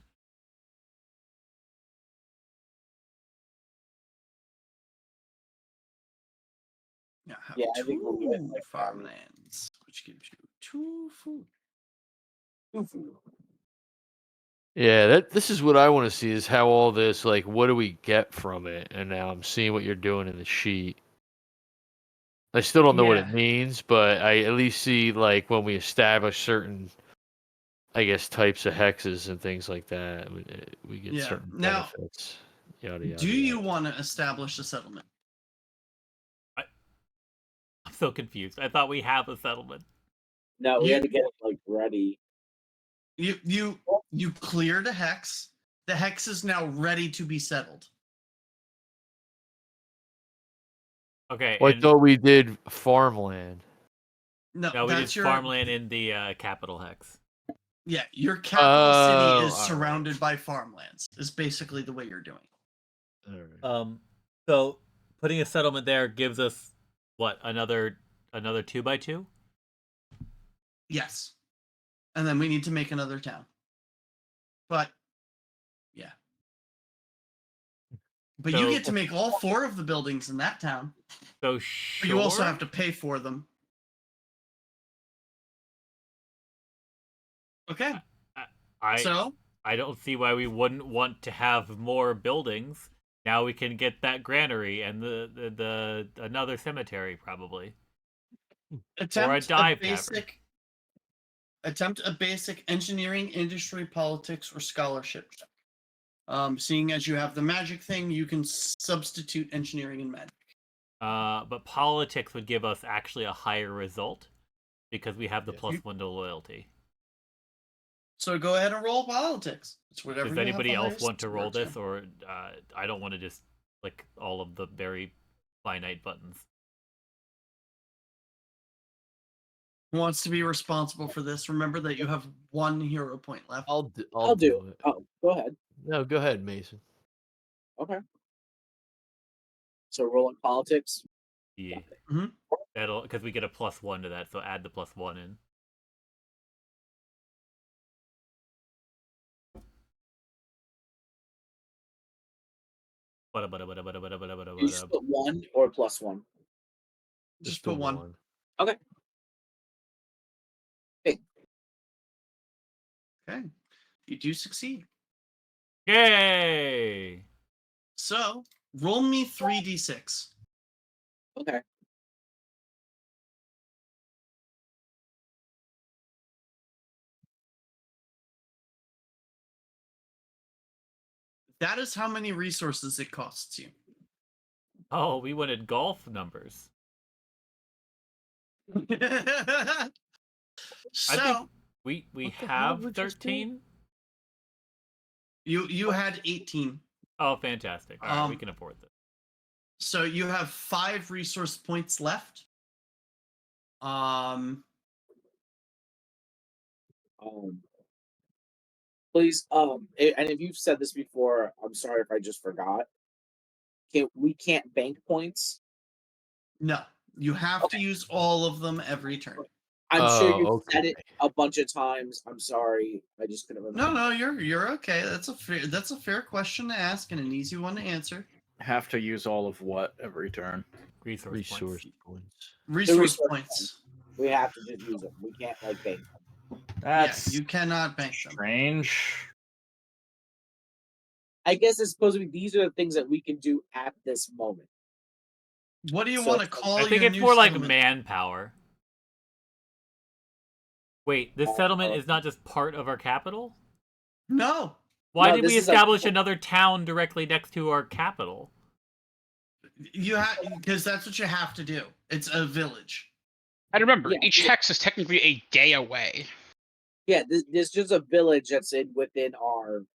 Now have Yeah, I think we'll do it like that. farmlands, which gives you 2 food. Yeah, this is what I want to see is how all this, like, what do we get from it? And now I'm seeing what you're doing in the sheet. I still don't know what it Yeah. means, but I at least see, like, when we establish certain, I guess, types of hexes and things like that, we get Yeah. certain Now, benefits. Yada, yada, do you yada. want to establish a settlement? I'm so confused. I thought we have a settlement. No, we had to get it like ready. You cleared a hex. The hex is now ready to be settled. Okay. Well, I and- thought we did farmland. No, No, we that's did your farmland in the capital hex. Yeah, your capital city is all right. surrounded by farmlands. Is basically the way you're doing it. All right. So putting a settlement there gives us what, another 2x2? Yes, and then we need to make another town. But yeah, but you So- get to make all 4 of the buildings in that town. So But you also sure. have to pay for them. Okay. So I don't see why we wouldn't want to have more buildings. Now we can get that granary and the another cemetery probably. attempt dive a basic engineering, industry, politics, or scholarship check. Seeing as you have the magic thing, you can substitute engineering and magic. But politics would give us actually a higher result because we have the Yes. +1 to loyalty. So go ahead and roll politics. It's whatever. Does you have anybody the else highest want to roll score this, or I don't want to just click all of the very finite buttons. Who wants to be responsible for this? Remember that you have 1 hero point left. I'll I'll do it. Oh, go ahead. No, go ahead, Mason. Okay. So rolling politics. Yeah. Mhm. That'll, because we get a +1 to that, so add the +1 in. You just put 1 or +1. Just the put 1. Okay. Okay. You do succeed. Yay! So roll me 3d6. Okay. That is how many resources it costs you. Oh, we wanted golf numbers. So We What the hell have did we just do? 13. you had 18. Oh, fantastic! All right, we can afford this. So you have 5 resource points left. Please, and if you've said this before, I'm sorry if I just forgot. We can't bank points. No, you have to use all of them every turn. I'm sure you've Oh, said it okay. a bunch of times. I'm sorry, I just couldn't remember. No, you're okay. That's a fair question to ask and an easy one to answer. Have to use all of what every turn? Resource points. points. Resource points. We have to just use them. We can't like bank them. That's You cannot bank them. strange. I guess it's supposed to be these are the things that we can do at this moment. What do you So- want to call I think your it's new more like settlement? manpower. Wait, this settlement is not just part of our capital? No. Why No, did we this is establish another town directly next to our capital? You have because that's what you have to do. It's a village. And remember, Yeah, each hex is technically a day away. Yeah, there's just a village that's within our.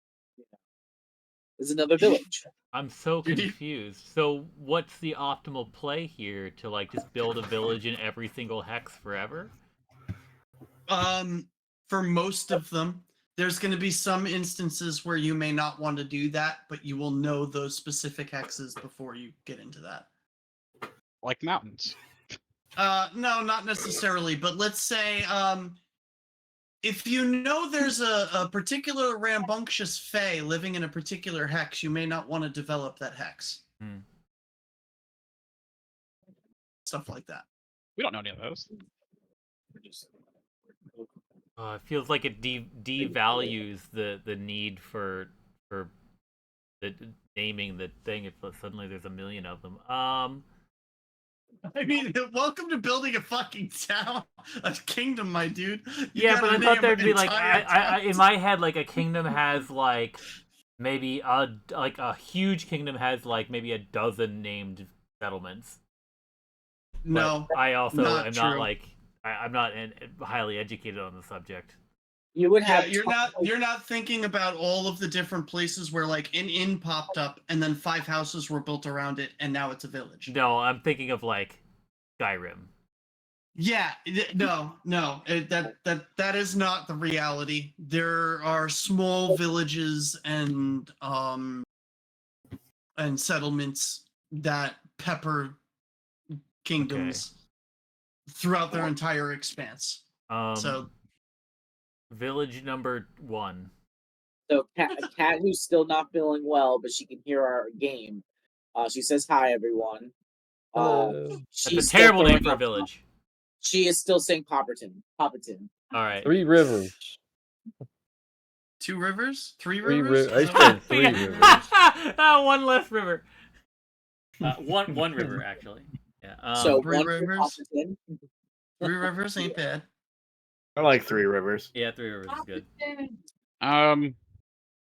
There's another village. I'm so confused. So what's the optimal play here to like just build a village in every single hex forever? For most of them, there's going to be some instances where you may not want to do that, but you will know those specific hexes before you get into that. Like mountains. No, not necessarily, but let's say if you know there's a particular rambunctious fae living in a particular hex, you may not want to develop that hex. Stuff like that. We don't know any of those. It feels like it devalues the need for the naming the thing if suddenly there's a million of them. I mean, welcome to building a fucking town, a kingdom, my dude. Yeah, but I thought there'd be like I in town. my head like a kingdom has like maybe a huge kingdom has like maybe a dozen named settlements. No, But I also not am true. not like I'm not highly educated on the subject. You would yeah, have. you're not thinking about all of the different places where like an inn popped up and then 5 houses were built around it and now it's a village. No, I'm thinking of like Skyrim. Yeah, no, that is not the reality. There are small villages and settlements that pepper kingdoms throughout their entire expanse. So village number 1. So Cat who's still not feeling well, but she can hear our game. She says hi, everyone. Hello. That's She's a still terrible name throwing for a up. village. She is still saying Popperton. Popperton. All right. 3 rivers. 2 rivers, 3 Three rivers. I said 3 rivers. One less river. One river actually. Yeah. So 3 one for rivers. Popperton. 3 rivers ain't bad. I like 3 rivers. Yeah, 3 rivers is good.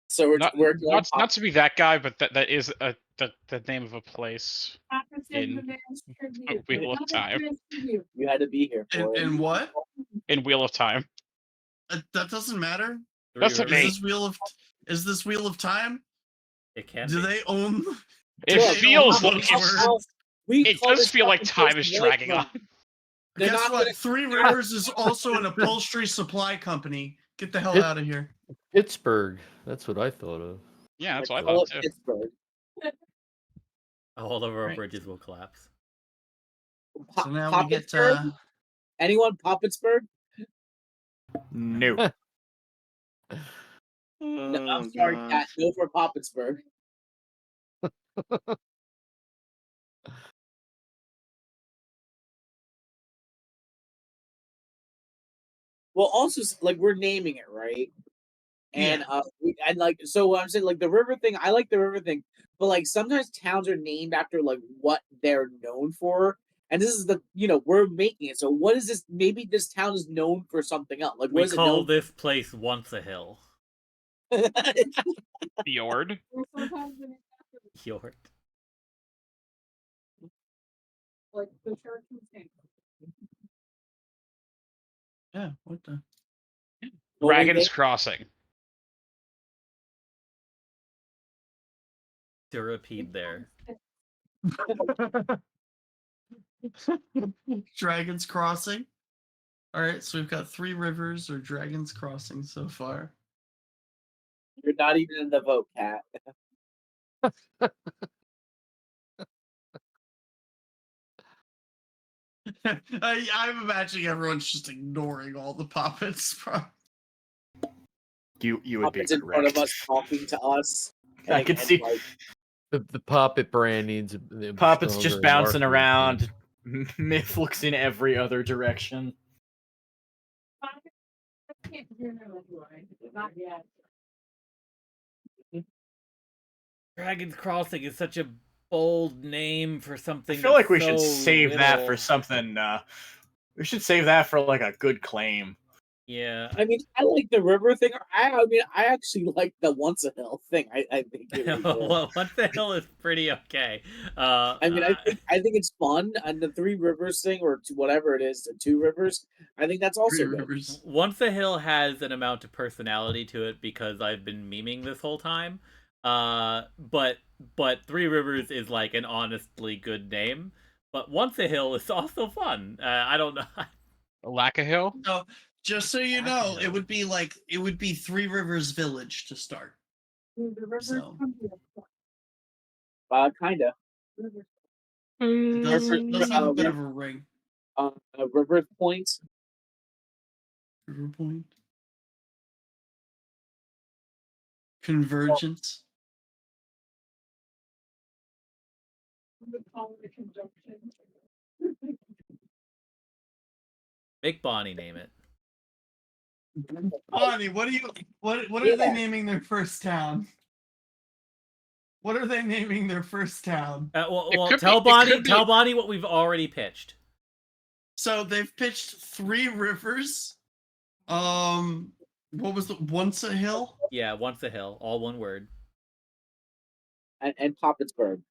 So we're Not going not to be that guy, but that is the name of a place in Wheel of Time. You had to be here for it. And what? In Wheel of Time. That doesn't matter. That's Rivers. okay. Is this Wheel of Time? It can Do be. they own? It Look, feels how- like how- it does feel like time is dragging on. They're Guess not what? gonna- 3 Rivers is also an upholstery supply company. Get the hell out of here. Pittsburgh. That's what I thought of. Yeah, that's They what I call thought it too. Pittsburgh. All of our Right. bridges will collapse. So now we get Poppetsburg? Anyone Poppetsburg? No. No, I'm sorry, Cat. No for Poppetsburg. Well, also like we're naming it, right? And and like so what I'm saying, like the river thing, I like the river thing, but like sometimes towns are named after like what they're known for. And this is the we're making it. So what is this? Maybe this town is known for something else. Like what We is it call known this place Once a Hill. Fjord. Fjord. Like the shark tank. Yeah, what the? Dragon's Crossing. To repeat there. Dragon's Crossing. All right, so we've got 3 rivers or Dragon's Crossing so far. You're not even in the vote, Cat. I'm imagining everyone's just ignoring all the puppets. You would be Puppets in front of correct. us talking to us. I could see like, The Poppet brand needs a Poppet's stronger just bouncing marketing around. team. Myth looks in every other direction. I can't hear her anyway. Not yet. Dragon's Crossing is such a bold name for something. I feel like we that's should so save that little. for something. We should save that for like a good claim. Yeah. I mean, I like the river thing. I mean, I actually like the Once a Hill thing. I think it was good. Well, Once a Hill is pretty okay. I mean, I think it's fun, and the 3 rivers thing, or whatever it is, the 2 rivers. I think that's also 3 good. rivers. Once a Hill has an amount of personality to it because I've been memeing this whole time. But 3 Rivers is like an honestly good name. But Once a Hill is also fun. I don't know. Lack a Hill. So just so you know, it would be 3 Rivers Village to start. The river So. comes here. Kinda. River. It does have a bit yeah. of a ring. River Point. River Point. Convergence. The colony conjunction. Make Bonnie name it. Bonnie, what are they naming their first town? What are they naming their first town? Well, could tell be- it could Bonnie be- what we've already pitched. So they've pitched 3 rivers. What was the Once a Hill? Yeah, Once a Hill, all one word. And Poppetsburg.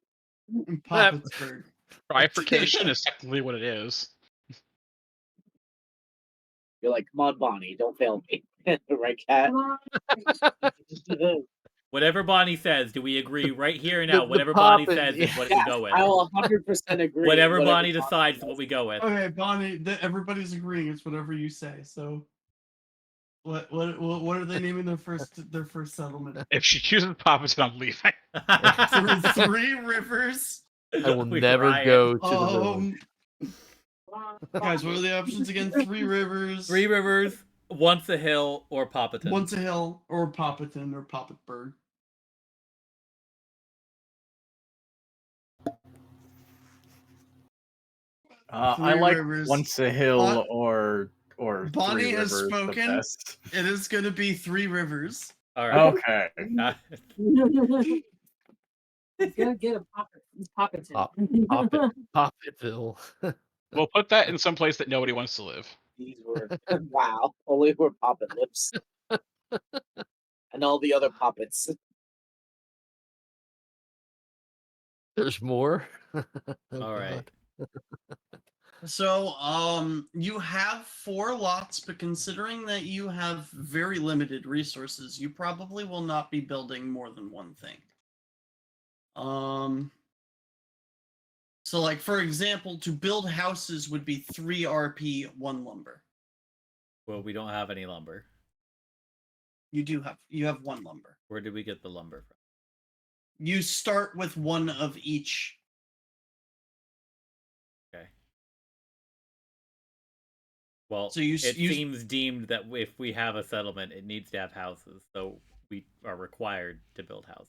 And Poppetsburg. Bifurcation is technically what it is. You're like, come on, Bonnie, don't fail me. Right, Cat? Come on. Whatever Bonnie says, do we agree right here and the- now? the Whatever Bonnie poppin', says is what we Yes, go with. I will 100% agree. Whatever Bonnie Bonnie decides is says. what we go with. Okay, Bonnie. Everybody's agreeing. It's whatever you say. So, what are they naming their first settlement? If she chooses Poppeton, I'm leaving. Three Rivers. I will We never riot. go to the village. Guys, what are the options again? Three Rivers. Three Rivers, Once a Hill, or Poppeton. Once a Hill, or Poppeton, or Poppetburg. I Three like Rivers. Once a Hill Bon- or Bonnie Three has Rivers spoken. the best. It is going to be Three Rivers. All right. Okay. He's gonna get a pocket. Poppetville. We'll put that in some place that nobody wants to live. These were wow. Only where Poppet lives, and all the other puppets. There's more. All right. So, you have 4 lots, but considering that you have very limited resources, you probably will not be building more than one thing. So like, for example, to build houses would be 3 RP, 1 lumber. Well, we don't have any lumber. You have 1 lumber. Where did we get the lumber from? You start with 1 of each. Okay. Well, So you seems deemed that if we have a settlement, it needs to have houses, so we are required to build houses.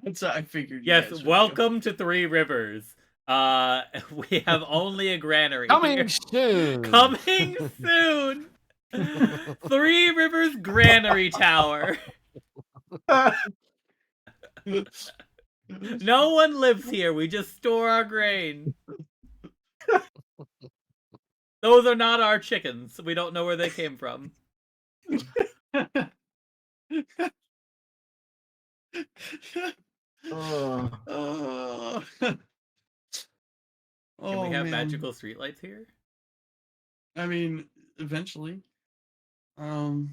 That's what I figured. Yes, welcome to Three Rivers. We have only a granary. Coming soon. Coming soon. Three Rivers Granary Tower. No one lives here. We just store our grain. Those are not our chickens. We don't know where they came from. Oh, Can we have man. magical streetlights here? I mean, eventually. Where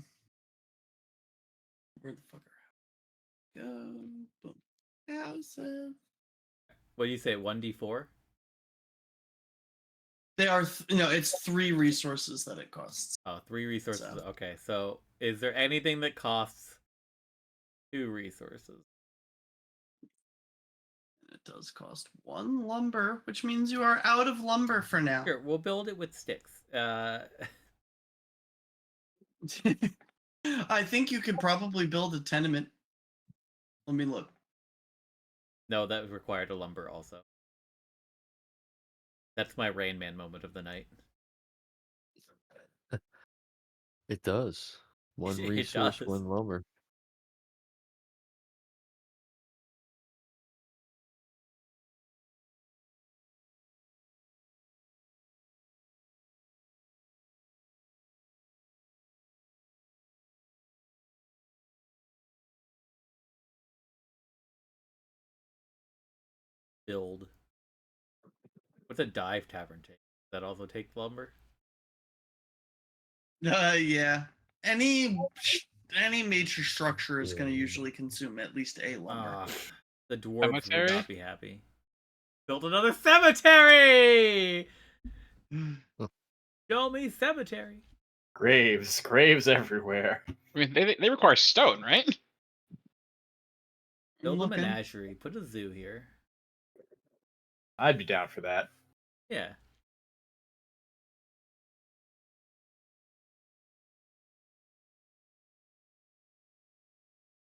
the fuck are go? Houses. What do you say? 1d4? They are no. It's 3 resources that it costs. Oh, 3 resources. So. Okay, so is there anything that costs 2 resources? It does cost 1 lumber, which means you are out of lumber for now. Sure, we'll build it with sticks. I think you could probably build a tenement. Let me look. No, that required a lumber also. That's my Rain Man moment of the night. It does. 1 It resource, does. 1 lumber. Build. What's a dive tavern take? Does that also take lumber? Yeah. Any major structure is going to usually consume at least a lumber. The dwarves would Cemetery? not be happy. Build another cemetery! Show me cemetery. Graves everywhere. I mean, they require stone, right? Build a Looking. menagerie. Put a zoo here. I'd be down for that. Yeah.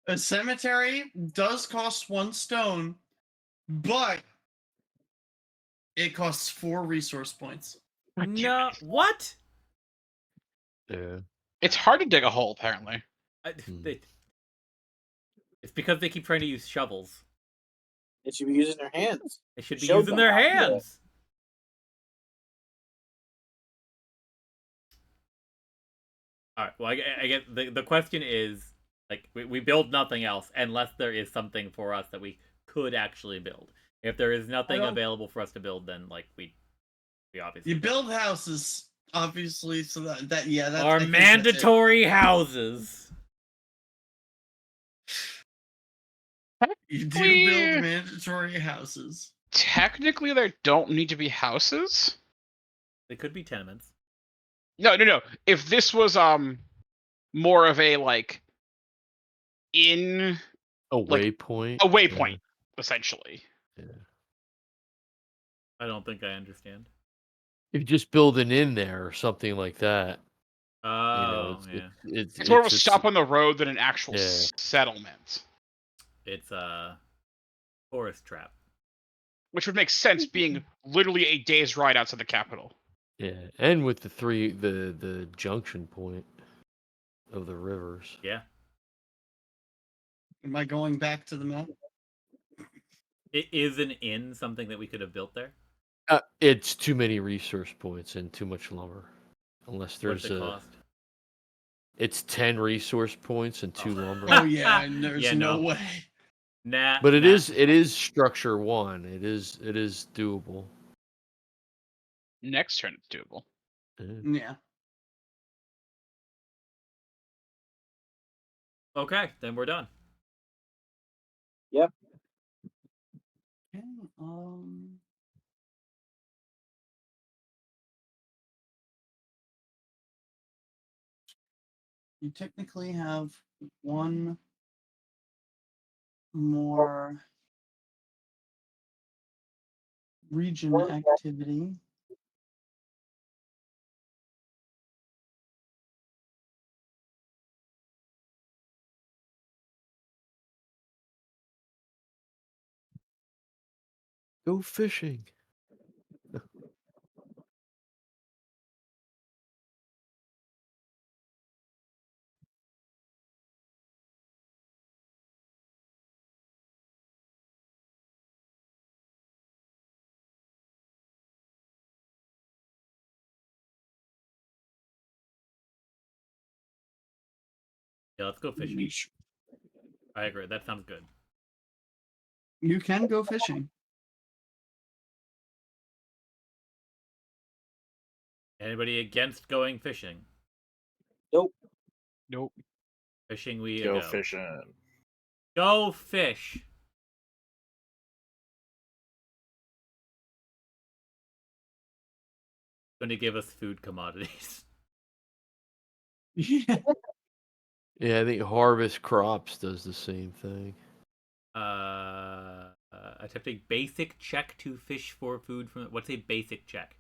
A cemetery does cost 1 stone, but it costs 4 resource points. No, what? Yeah. It's hard to dig a hole, apparently. It's because they keep trying to use shovels. They should be using their hands. They should be Showed using them their how to do it. hands. All right. Well, I guess the question is, like, we build nothing else unless there is something for us that we could actually build. If there is nothing available for us to build, then like we obviously You build houses, obviously, so that yeah, that's our mandatory houses. You do Technically- build mandatory houses. Technically, there don't need to be houses. They could be tenements. No. If this was more of a like in A Like, waypoint. a waypoint, essentially. Yeah. I don't think I understand. If you just build an inn there or something like that, Oh, yeah. It's more of a stop on the road than an actual Yeah. settlement. It's a forest trap. Which would make sense being literally a day's ride outside the capital. Yeah, and with the junction point of the rivers. Yeah. Am I going back to the map? Is an inn something that we could have built there? It's too many resource points and too much lumber. Unless What's there's it cost? It's 10 resource points and 2 lumber. Oh yeah, and there's Yeah, no no. way. Nah. But it nah. is structure 1. It is doable. Next turn, it's doable. Yeah. Yeah. Okay, then we're done. Okay. You technically have one more region activity. Go fishing. Yeah, let's go fishing. I agree. That sounds good. You can go fishing. Anybody against going fishing? Nope. Nope. Fishing we Go go. fishing. Go fish. Going to give us food commodities. Yeah. Yeah, I think Harvest Crops does the same thing. Attempting basic check to fish for food from. What's a basic check?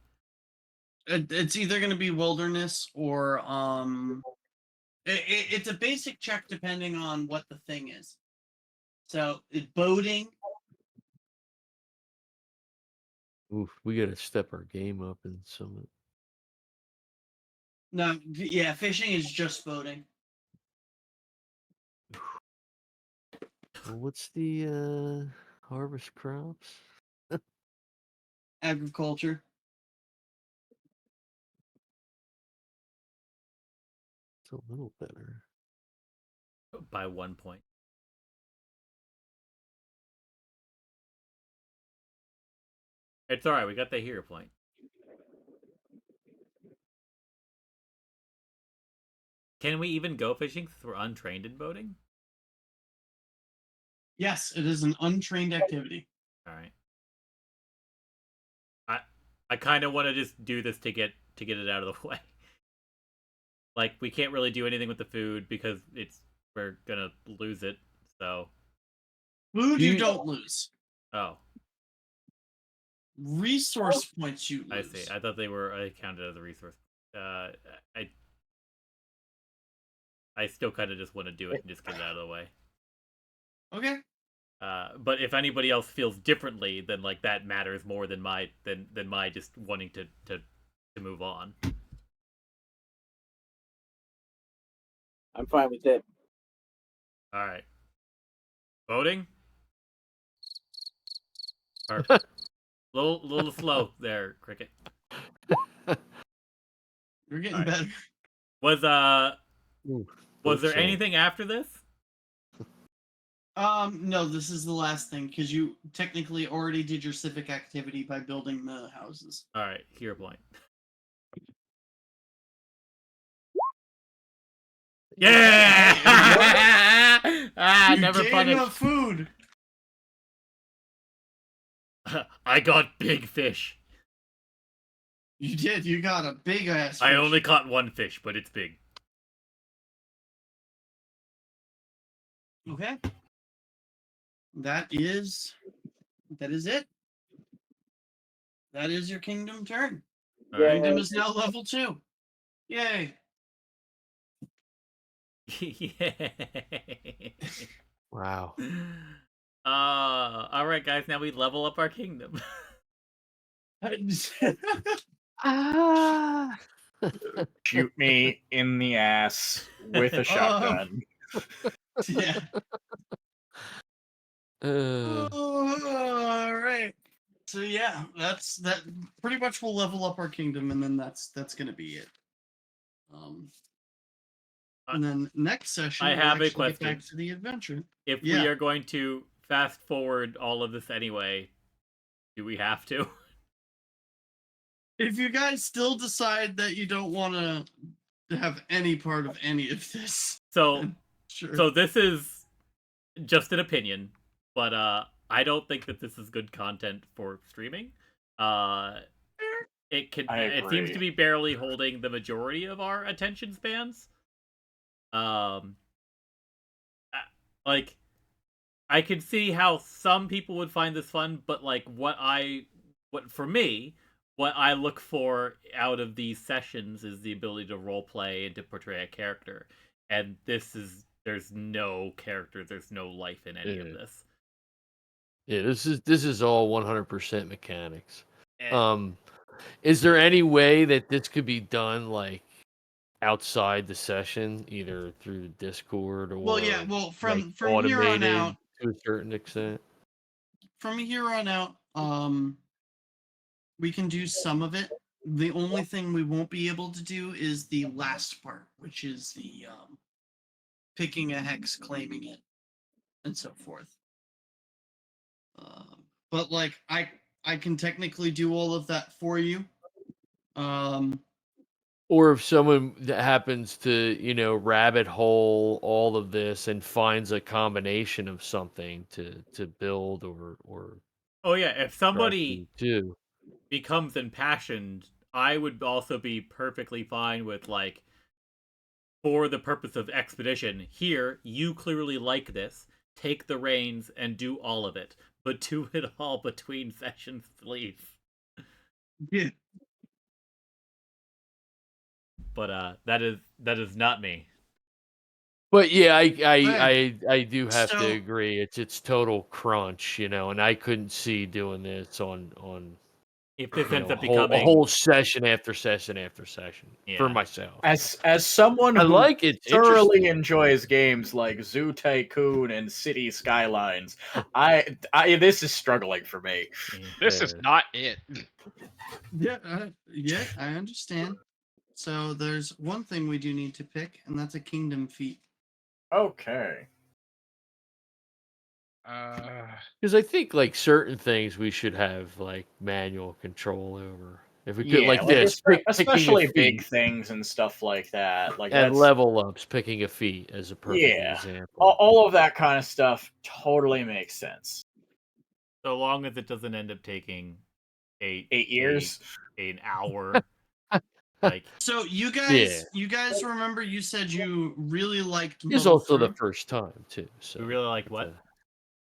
It's either going to be wilderness or it's a basic check depending on what the thing is. So boating. Oof, we got to step our game up in some. No, yeah, fishing is just boating. Well, what's the Harvest Crops? Agriculture. It's a little better. By 1 point. It's alright, we got the hero point. Can we even go fishing since we're untrained in boating? Yes, it is an untrained activity. Alright. I kind of want to just do this to get it out of the way. Like, we can't really do anything with the food because we're gonna lose it, so... Food you don't lose. Oh. Resource points you lose. I see. I thought I counted as a resource. I still kind of just want to do it and just get it out of the way. Okay. But if anybody else feels differently, then like that matters more than my just wanting to move on. I'm fine with it. All right. Voting. Perfect. little slow there, Cricket. You're getting All right. better. Was Hope there so. anything after this? No, this is the last thing because you technically already did your civic activity by building the houses. All right, hero point. Yeah! You never gained punished. enough food. I got big fish. You did. You got a big ass. I fish. only caught one fish, but it's big. Okay. That is it. That is your kingdom turn. All right. Kingdom is now level 2. Yay. Yay. Wow. All right, guys. Now we level up our kingdom. Ah. Shoot me in the ass with a shotgun. Yeah. Uh, All right. So yeah, that pretty much will level up our kingdom, and then that's gonna be it. And then next session I we'll have a actually get question. back to the adventure. If we Yeah. are going to fast forward all of this anyway, do we have to? If you guys still decide that you don't want to have any part of any of this, So, then sure. so this is just an opinion, but I don't think that this is good content for streaming. It seems agree. to be barely holding the majority of our attention spans. Like, I could see how some people would find this fun, but like what for me, what I look for out of these sessions is the ability to role play and to portray a character. And there's no character, there's no life in any of Yeah. this. Yeah, this is all 100% mechanics. And Is there any way that this could be done like outside the session, either through Discord or Well, yeah. Well, like from here on automated out, to a certain extent? we can do some of it. The only thing we won't be able to do is the last part, which is the picking a hex, claiming it, and so forth. But like I can technically do all of that for you. Or if someone that happens to, rabbit hole all of this and finds a combination of something to build or oh yeah, if try somebody to do. becomes impassioned, I would also be perfectly fine with like, for the purpose of expedition, here you clearly like this. Take the reins and do all of it, but do it all between sessions, please. Yeah. But that is not me. But yeah, Okay. I do have to So- agree. It's total crunch, and I couldn't see doing this on If this ends a up whole becoming session after session after session for Yeah. myself. As someone I who like it. It's thoroughly interesting. enjoys games like Zoo Tycoon and City Skylines, I this is struggling for me. This is not it. Yeah, I understand. So there's one thing we do need to pick, and that's a kingdom feat. Okay. Because I think like certain things we should have like manual control over. If we could Yeah, like like this, picking a especially big feat things and stuff like that. Like and that's level ups, picking a feat as a perfect yeah. example. All of that kind of stuff totally makes sense. so long as it doesn't end up taking 8 years. an hour. Like, So you guys remember you said you really liked It's Muddle also Through? the first time too. So we really like it's what? a-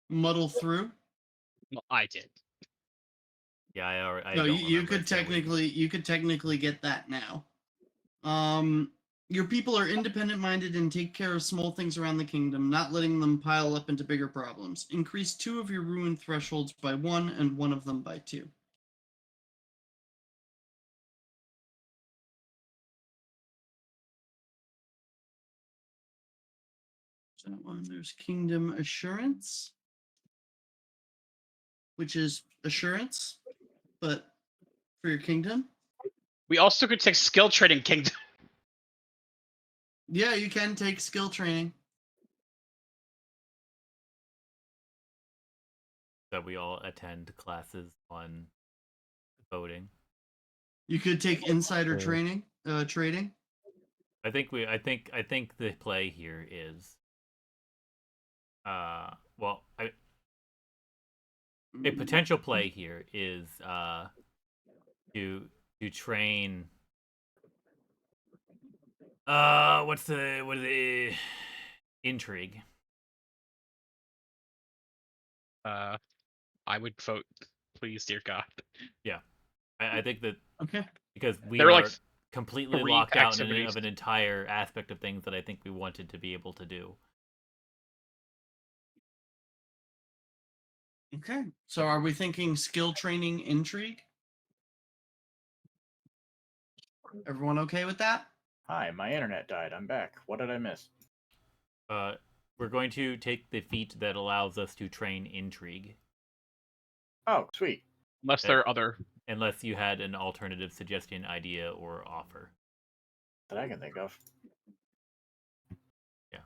Muddle Through? Well, I did. Yeah, I already. I No, don't you remember, could so we- technically get that now. Your people are independent minded and take care of small things around the kingdom, not letting them pile up into bigger problems. Increase 2 of your ruin thresholds by 1 and 1 of them by 2. So there's Kingdom Assurance, which is assurance, but for your kingdom. We also could take skill training kingdom. Yeah, you can take skill training. that we all attend classes on voting. You could take insider Yeah. trading. I think the play here is well, a potential play here is to train. What is the intrigue? I would vote, please, dear God. Yeah, I think that Okay. because we There are are like completely 3 locked out activities. of an entire aspect of things that I think we wanted to be able to do. Okay. So are we thinking skill training intrigue? Everyone okay with that? Hi, my internet died. I'm back. What did I miss? We're going to take the feat that allows us to train intrigue. Oh, sweet. Unless there are other. Unless you had an alternative suggestion, idea, or offer. That I can think of. Yeah.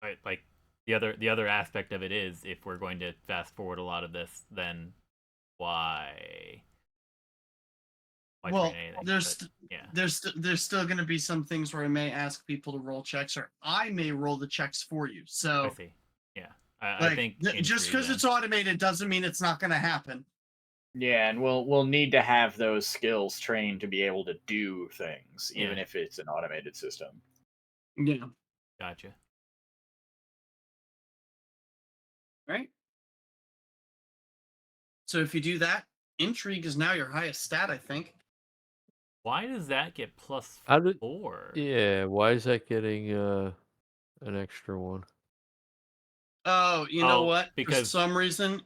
Right, like the other aspect of it is if we're going to fast forward a lot of this, then why Well, train anything? there's But, yeah. there's still going to be some things where I may ask people to roll checks, or I may roll the checks for you. I So, see. Yeah. I think just because it's automated doesn't mean it's not going to happen. Yeah, and we'll need to have those skills trained to be able to do things, even Yeah. if it's an automated system. Yeah. Gotcha. Right. So if you do that, intrigue is now your highest stat, I think. Why does that get plus How did? 4? Yeah, why is that getting an extra one? Oh, you know what? For Because some reason,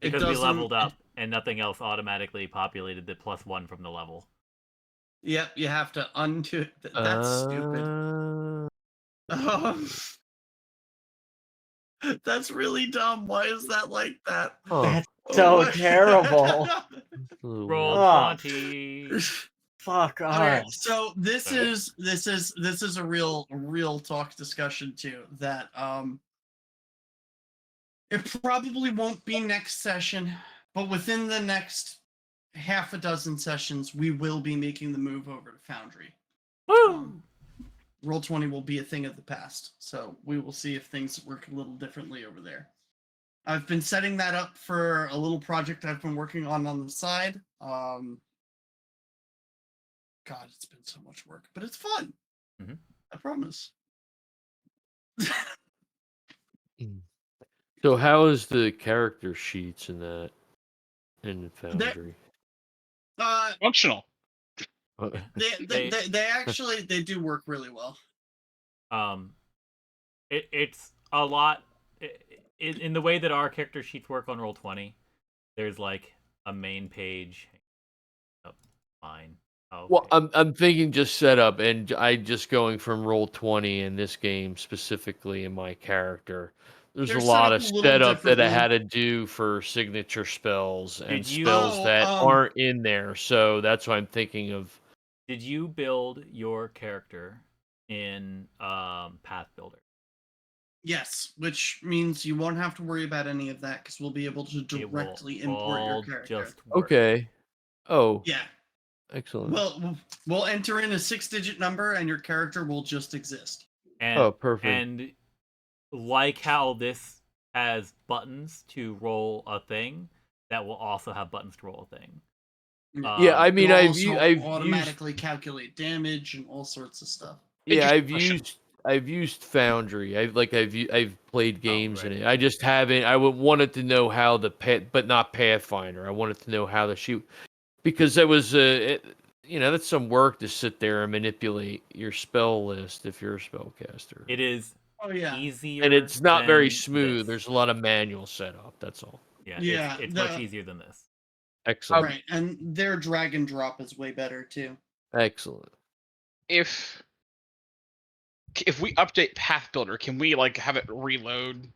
it we doesn't. leveled up and nothing else automatically populated the +1 from the level. Yep, you have to undo it. That's stupid. That's really dumb. Why is that like that? Huh. That's so What? terrible. Roll Ugh. 20. Fuck Okay, us. so this Sorry. is a real talk discussion too. That it probably won't be next session, but within the next half a dozen sessions, we will be making the move over to Foundry. Woo! Roll20 will be a thing of the past, so we will see if things work a little differently over there. I've been setting that up for a little project I've been working on the side. God, it's been so much work, but it's fun. Mhm. I promise. So how is the character sheets in that in Foundry? Functional. They actually they do work really well. It's a lot in the way that our character sheets work on Roll20. There's like a main page. Oh, fine. Oh, okay. Well, I'm thinking just setup, and I just going from Roll20 in this game specifically in my character. There's They're a set lot up of a little setup that I differently. had to do for signature spells and Did you- spells Oh, that aren't in there. So that's why I'm thinking of. Did you build your character in Path Builder? Yes, which means you won't have to worry about any of that because we'll be able to It will directly import your all character. just work. Okay. Oh, Yeah. excellent. Well, we'll enter in a 6-digit number and your character will just exist. And, Oh, perfect. And like how this has buttons to roll a thing, that will also have buttons to roll a thing. Yeah, I mean, It'll I've also used automatically calculate damage and all sorts of stuff. yeah, Interesting question. I've used Foundry. I've played games in right. it. I just haven't. I would wanted to know how the but not Pathfinder. I wanted to know how the shoot because that was that's some work to sit there and manipulate your spell list if you're a spellcaster. It is Oh yeah. easier, And it's not very than smooth. this. There's a lot of manual setup. That's all. Yeah, Yeah, it's much easier than this. Excellent. Right, and their drag and drop is way better too. Excellent. If we update Path Builder, can we like have it reload?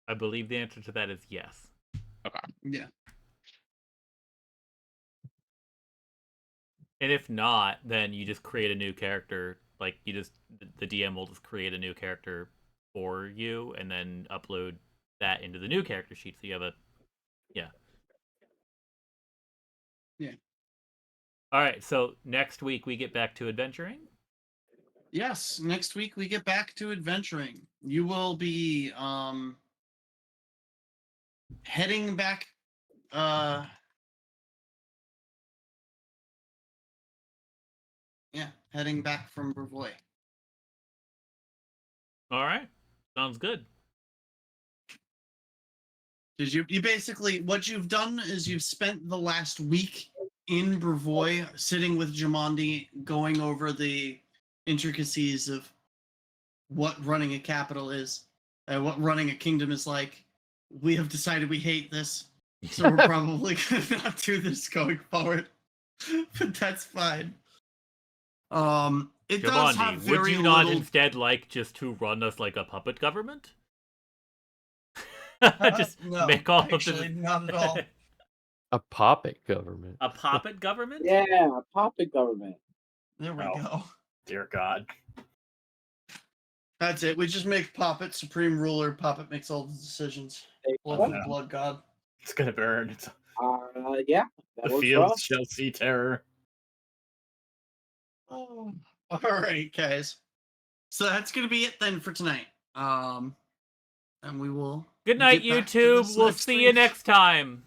I believe the answer to that is yes. Okay. Yeah. And if not, then you just create a new character. Like the DM will just create a new character for you and then upload that into the new character sheet. So you have a Yeah. All right, so next week we get back to adventuring. Yes, next week we get back to adventuring. You will be heading back. Heading back from Brevoy. All right, sounds good. Did you basically what you've done is you've spent the last week in Brevoy sitting with Jamandi, going over the intricacies of what running a capital is, what running a kingdom is like. We have decided we hate this, so we're probably gonna not do this going forward. But that's fine. It does have Jamandi, very would you not little. instead like just to run us like a puppet government? Just No, make all actually, of the not at all. A puppet government. a puppet government? Yeah, puppet government. There we Oh. go. Dear God. That's it. We just make Poppet supreme ruler. Poppet makes all the decisions. Blood for the blood god. It's gonna burn. It's, Yeah, that the works for fields us. shall see terror. Oh, all right, guys. So that's gonna be it then for tonight. And we will. Good night, get back to YouTube. this We'll next see you week. next time.